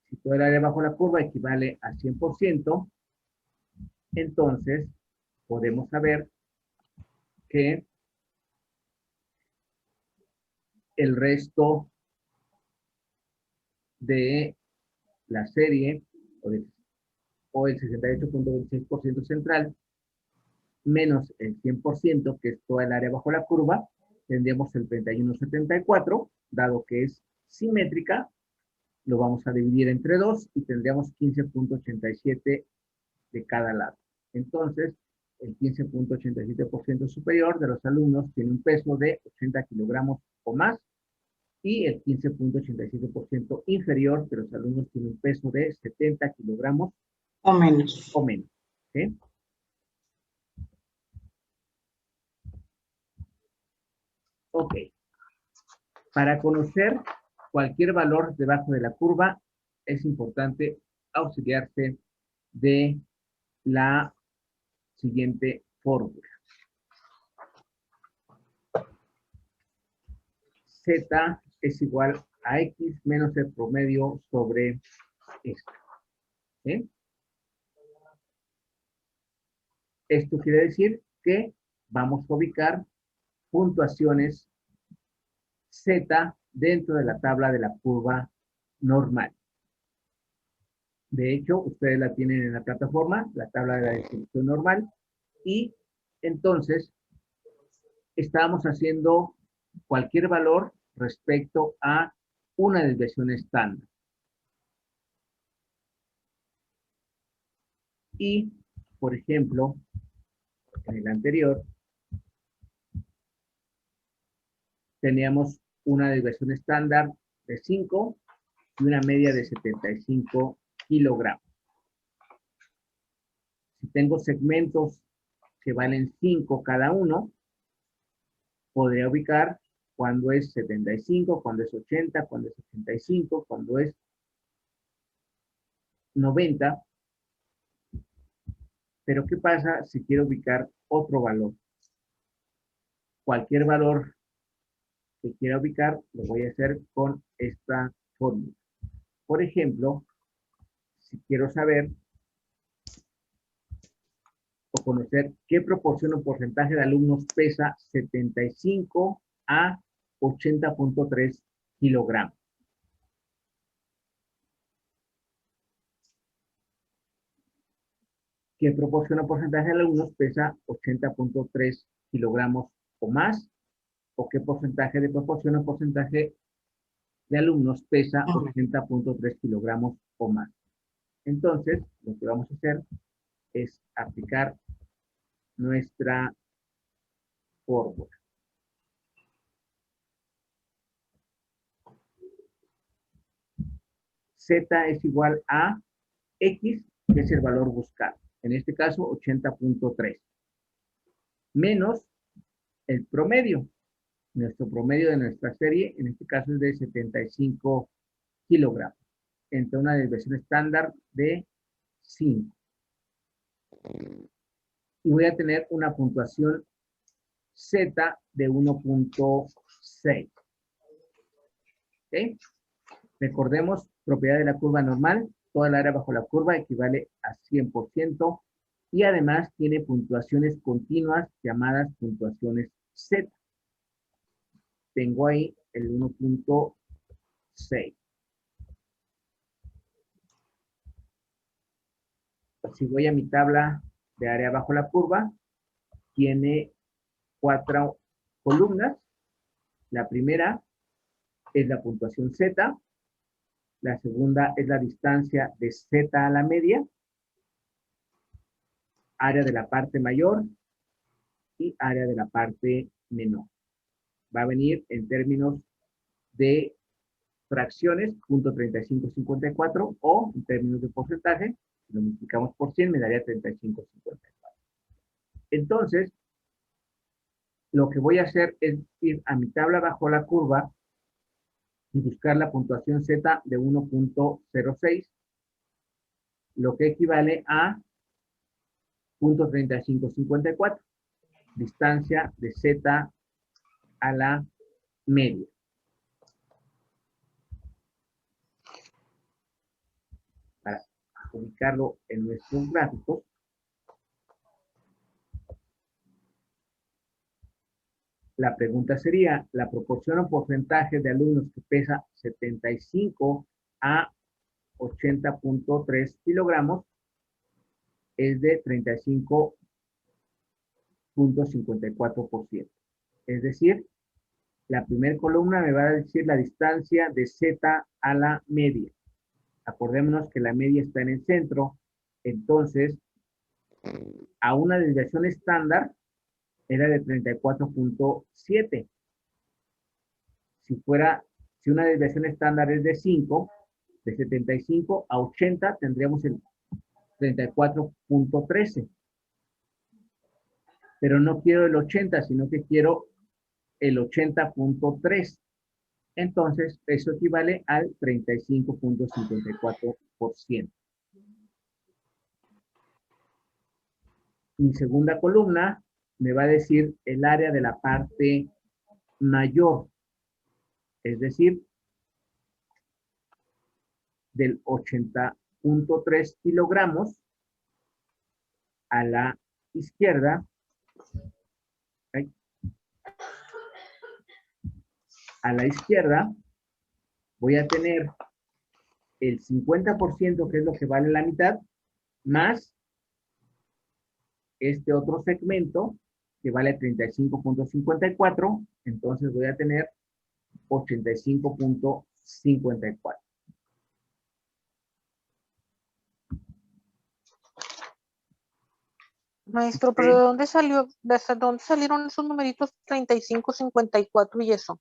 Si todo el área bajo la curva equivale a 100%, entonces podemos saber que el resto de la serie o el 68.26% central menos el 100%, que es toda el área bajo la curva, tendríamos el 31.74, dado que es simétrica, lo vamos a dividir entre 2 y tendríamos 15.87 de cada lado. Entonces, el 15.87% superior de los alumnos tiene un peso de 80 kilogramos o más, y el 15.87% inferior de los alumnos tiene un peso de 70 kilogramos o menos. ¿Sí? Ok. Para conocer cualquier valor debajo de la curva, es importante auxiliarse de la siguiente fórmula. Z es igual a X menos el promedio sobre esto. ¿Sí? Esto quiere decir que vamos a ubicar puntuaciones Z dentro de la tabla de la curva normal. De hecho, ustedes la tienen en la plataforma, la tabla de la distribución normal, y entonces estamos haciendo cualquier valor respecto a una desviación estándar. Y, por ejemplo, en el anterior, teníamos una desviación estándar de 5 y una media de 75 kilogramos. Si tengo segmentos que valen 5 cada uno, podría ubicar cuando es 75, cuando es 80, cuando es 85, cuando es 90. Pero ¿qué pasa si quiero ubicar otro valor? Cualquier valor que quiera ubicar, lo voy a hacer con esta fórmula. Por ejemplo, si quiero saber o conocer qué proporción o porcentaje de alumnos pesa 75 a 80.3 kilogramos. ¿Qué proporción o porcentaje de alumnos pesa 80.3 kilogramos o más? ¿O qué porcentaje de proporción o porcentaje de alumnos pesa 80.3 kilogramos o más? Entonces, lo que vamos a hacer es aplicar nuestra fórmula. Z es igual a X, que es el valor buscado. En este caso, 80.3. Menos el promedio. Nuestro promedio de nuestra serie, en este caso es de 75 kilogramos. entre una desviación estándar de 5. Y voy a tener una puntuación Z de 1.6. ¿Ok? Recordemos, propiedad de la curva normal, toda el área bajo la curva equivale a 100% y además tiene puntuaciones continuas llamadas puntuaciones Z. Tengo ahí el 1.6. Si voy a mi tabla de área bajo la curva, tiene 4 columnas. La primera es la puntuación Z. La segunda es la distancia de Z a la media. Área de la parte mayor y área de la parte menor. Va a venir en términos de fracciones, 0.3554, o en términos de porcentaje, si lo multiplicamos por 100, me daría 3554. Entonces, lo que voy a hacer es ir a mi tabla bajo la curva y buscar la puntuación Z de 1.06, lo que equivale a 0.3554, distancia de Z a la media. Para ubicarlo en nuestros gráficos, la pregunta sería, la proporción o porcentaje de alumnos que pesa 75 a 80.3 kilogramos es de 35.54%. Es decir, la primera columna me va a decir la distancia de Z a la media. Acordémonos que la media está en el centro, entonces, a una desviación estándar era de 34.7. Si una desviación estándar es de 5, de 75 a 80 tendríamos el 34.13. Pero no quiero el 80, sino que quiero el 80.3. Entonces, eso equivale al 35.54%. Mi segunda columna me va a decir el área de la parte mayor. Es decir, del 80.3 kilogramos a la izquierda. ¿Okay? A la izquierda voy a tener el 50%, que es lo que vale la mitad, más este otro segmento, que vale 35.54, entonces voy a tener 85.54. Maestro, pero ¿de dónde salieron esos numeritos 35, 54 y eso?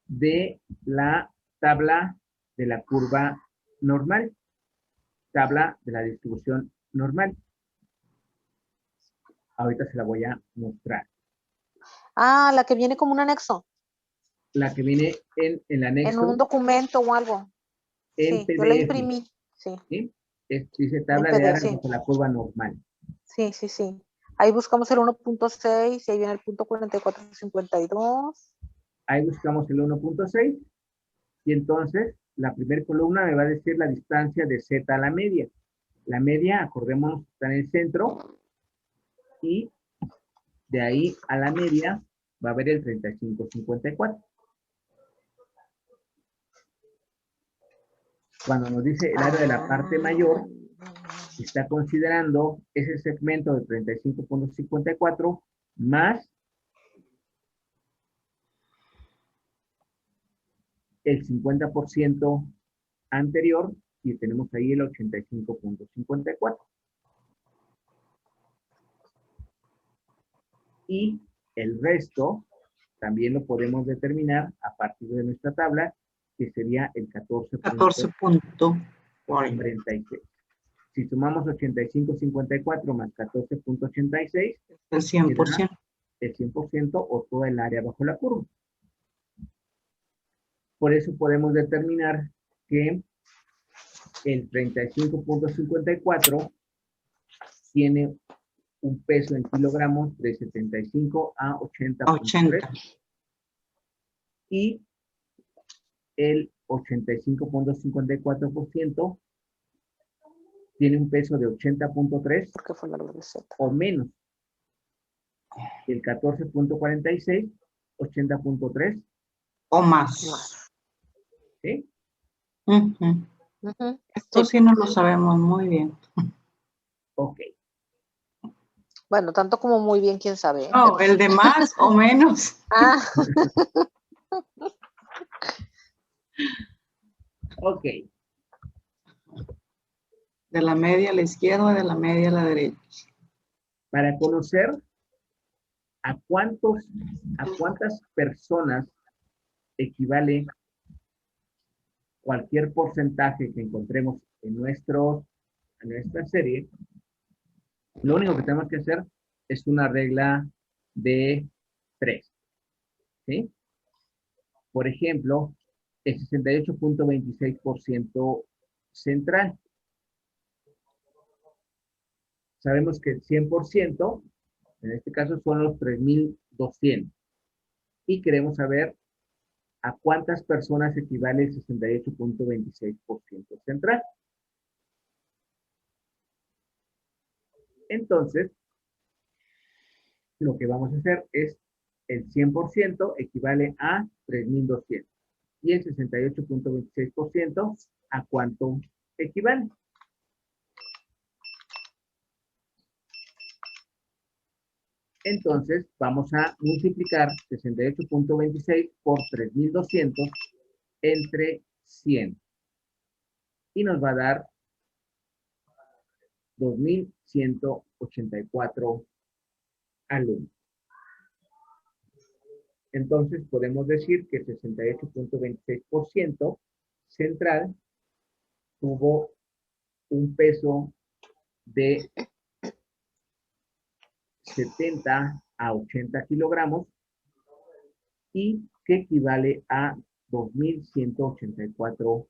De la tabla de la curva normal, tabla de la distribución normal. Ahorita se la voy a mostrar. Ah, la que viene como un anexo. La que viene en el anexo. En un documento o algo. En sí, PDF. Yo la imprimí. Sí. ¿Sí? Dice tabla de área bajo la curva normal. Sí, sí, sí. Ahí buscamos el 1.6 y ahí viene el punto 4452. Ahí buscamos el 1.6 y entonces la primera columna me va a decir la distancia de Z a la media. La media, acordémonos, está en el centro y de ahí a la media va a haber el 35.54. Cuando nos dice el área de la parte mayor, está considerando ese segmento de 35.54 más el 50% anterior y tenemos ahí el 85.54. Y el resto también lo podemos determinar a partir de nuestra tabla, que sería el 14.46. Si sumamos 85.54 más 14.86, el 100%. El 100% o toda el área bajo la curva. Por eso podemos determinar que El 35.54 tiene un peso en kilogramos de 75 a 80.3. 80. Y el 85.54% tiene un peso de 80.3 Porque fue la receta. o menos. El 14.46, 80.3. O más. Más. ¿Sí? Ujú. Ujú. Esto sí no lo sabemos muy bien. Ok. Bueno, tanto como muy bien, quién sabe. ¿Eh? No, Pero- el de más o menos. Ah, Ok. De la media a la izquierda, de la media a la derecha. Para conocer a cuántas personas equivale cualquier porcentaje que encontremos en nuestra serie, lo único que tenemos que hacer es una regla de 3. ¿Sí? Por ejemplo, el 68.26% central. Sabemos que el 100%, en este caso, son los 3.200. Y queremos saber a cuántas personas equivale el 68.26% central. Entonces, lo que vamos a hacer es el 100% equivale a 3.200. Y el 68.26% ¿a cuánto equivale? Entonces, vamos a multiplicar 68.26 por 3.200 entre 100. Y nos va a dar 2.184 alumnos. Entonces, podemos decir que el 68.26% central tuvo un peso de 70 a 80 kilogramos y que equivale a 2.184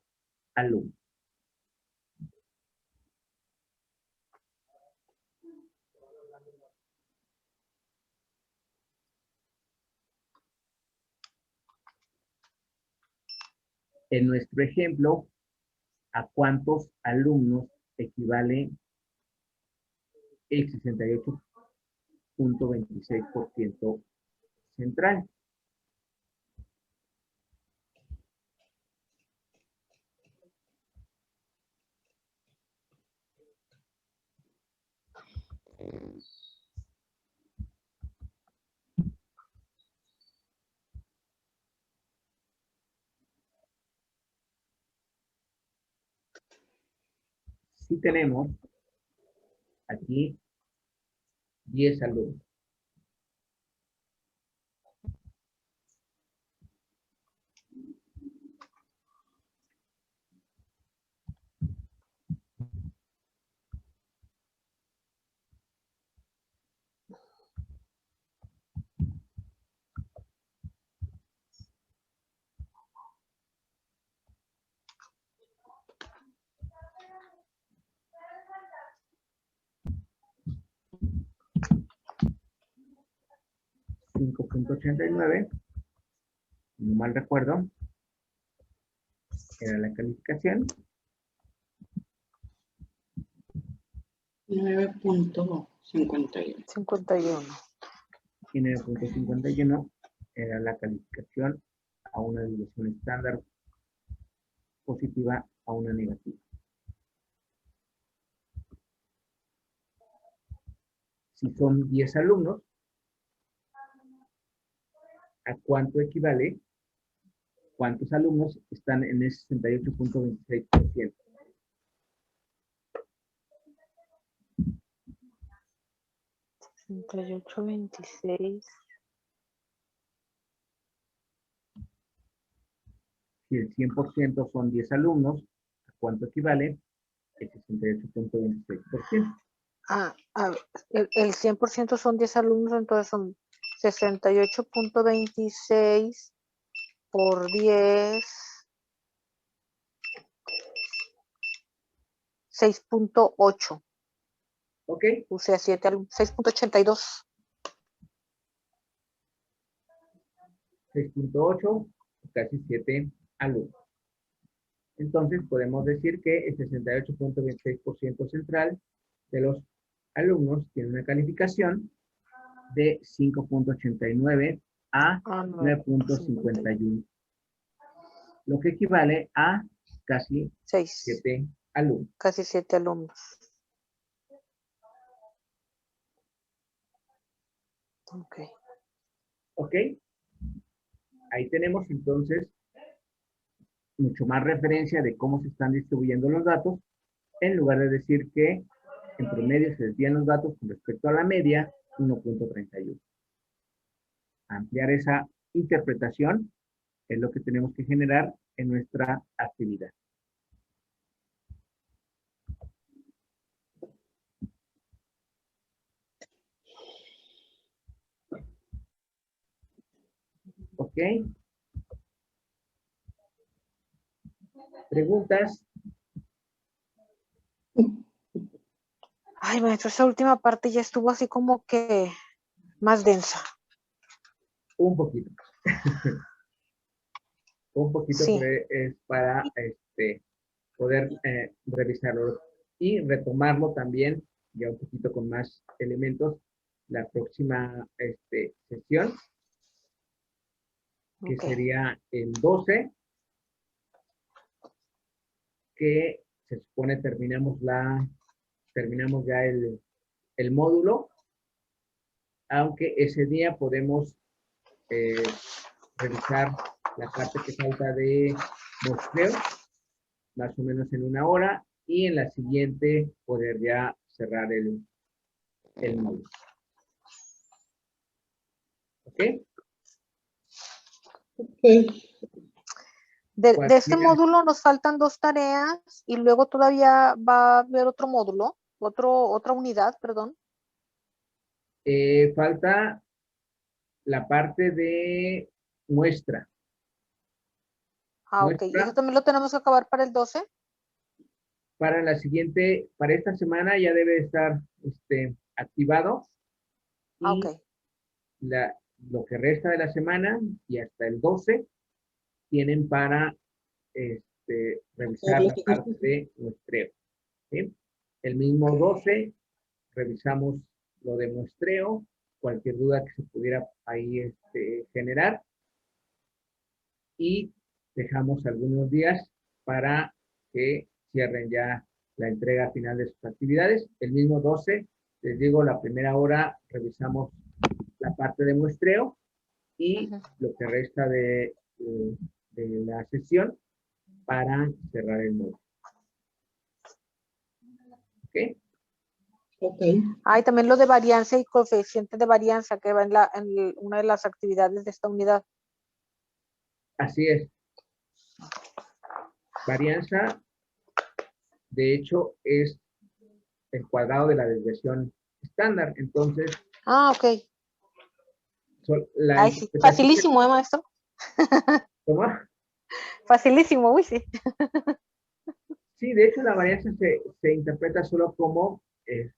alumnos. En nuestro ejemplo, ¿a cuántos alumnos equivale el 68.26% central? Si tenemos aquí 10 alumnos. .89, no mal recuerdo, era la calificación. 9.51. 51. Y 9.51 era la calificación a una división estándar positiva a una negativa. Si son 10 alumnos, ¿a cuánto equivale? ¿Cuántos alumnos están en ese 68.26%? Entre 8, 26. Si el 100% son 10 alumnos, ¿a cuánto equivale? El 68.26%. Ah, el 100% son 10 alumnos, entonces son 68.26 por 10 6.8. ¿Ok? Puse a 7 alumnos. 6.82. 6.8, casi 7 alumnos. Entonces, podemos decir que el 68.26% central de los alumnos tiene una calificación de 5.89 a 9.51, lo que equivale a casi 6. 7 alumnos. Casi 7 alumnos. Ok. ¿Ok? Ahí tenemos entonces mucho más referencia de cómo se están distribuyendo los datos, en lugar de decir que en promedio se desvían los datos con respecto a la media, 1.31. Ampliar esa interpretación es lo que tenemos que generar en nuestra actividad. ¿Ok? ¿Preguntas? Ay, maestro, esa última parte ya estuvo así como que más densa. Un poquito. Un poquito Sí. es para poder revisarlo y retomarlo también, ya un poquito con más elementos, la próxima sesión, que Ok. sería el 12, que se supone terminamos ya el módulo, aunque ese día podemos revisar la parte que falta de muestreo, más o menos en 1 hora, y en la siguiente poder ya cerrar el módulo. ¿Ok? Ok. De este módulo nos faltan 2 tareas y luego todavía va a haber otro módulo, otra unidad, perdón. Falta la parte de muestra. Ah, ok. ¿Y Muestra eso también lo tenemos que acabar para el 12? para la siguiente, para esta semana ya debe estar activado, Ah, y ok. lo que resta de la semana y hasta el 12 tienen para revisar la parte de muestreo. ¿Sí? El mismo 12 revisamos lo de muestreo, cualquier duda que se pudiera ahí generar, y dejamos algunos días para que cierren ya la entrega final de sus actividades. El mismo 12, les digo, la primera hora revisamos la parte de muestreo y lo que resta de la sesión para cerrar el módulo. ¿Ok? Ok. Ah, y también lo de varianza y coeficiente de varianza que va en una de las actividades de esta unidad. Así es. Varianza, de hecho, es el cuadrado de la desviación estándar. Entonces, Ah, ok. la Ay, sí. interpretación que... Facilísimo, maestro? ¿Cómo? Facilísimo, uy, sí. Sí, de hecho, la varianza se interpreta solo como el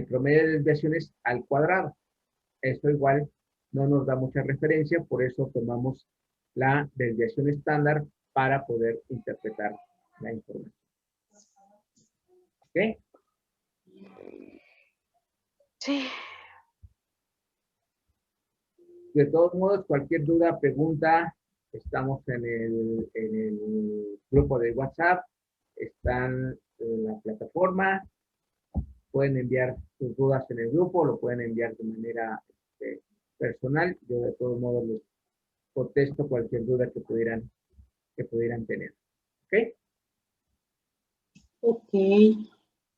promedio de desviaciones al cuadrado. Esto igual no nos da mucha referencia, por eso tomamos la desviación estándar para poder interpretar la información. ¿Ok? Sí. De todos modos, cualquier duda, pregunta, estamos en el grupo de WhatsApp, están en la plataforma, pueden enviar sus dudas en el grupo, lo pueden enviar de manera personal. Yo de todos modos les contesto cualquier duda que pudieran tener. ¿Ok? Ok.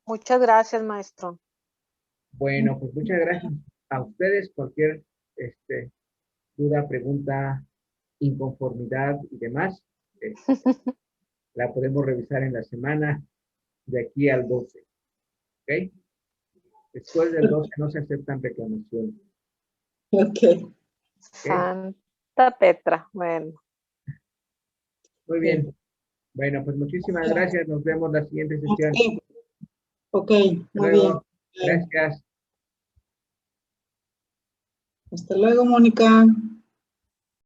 Muchas gracias, maestro. Bueno, pues muchas gracias a ustedes. Cualquier duda, pregunta, inconformidad y demás, la podemos revisar en la semana de aquí al 12. ¿Ok? Después del 12 no se aceptan reclamaciones. Ok. Santa Petra. Bueno. Muy bien. Bueno, pues muchísimas gracias. Nos vemos la siguiente sesión. Ok, muy Luego. bien. Gracias. Hasta luego, Mónica.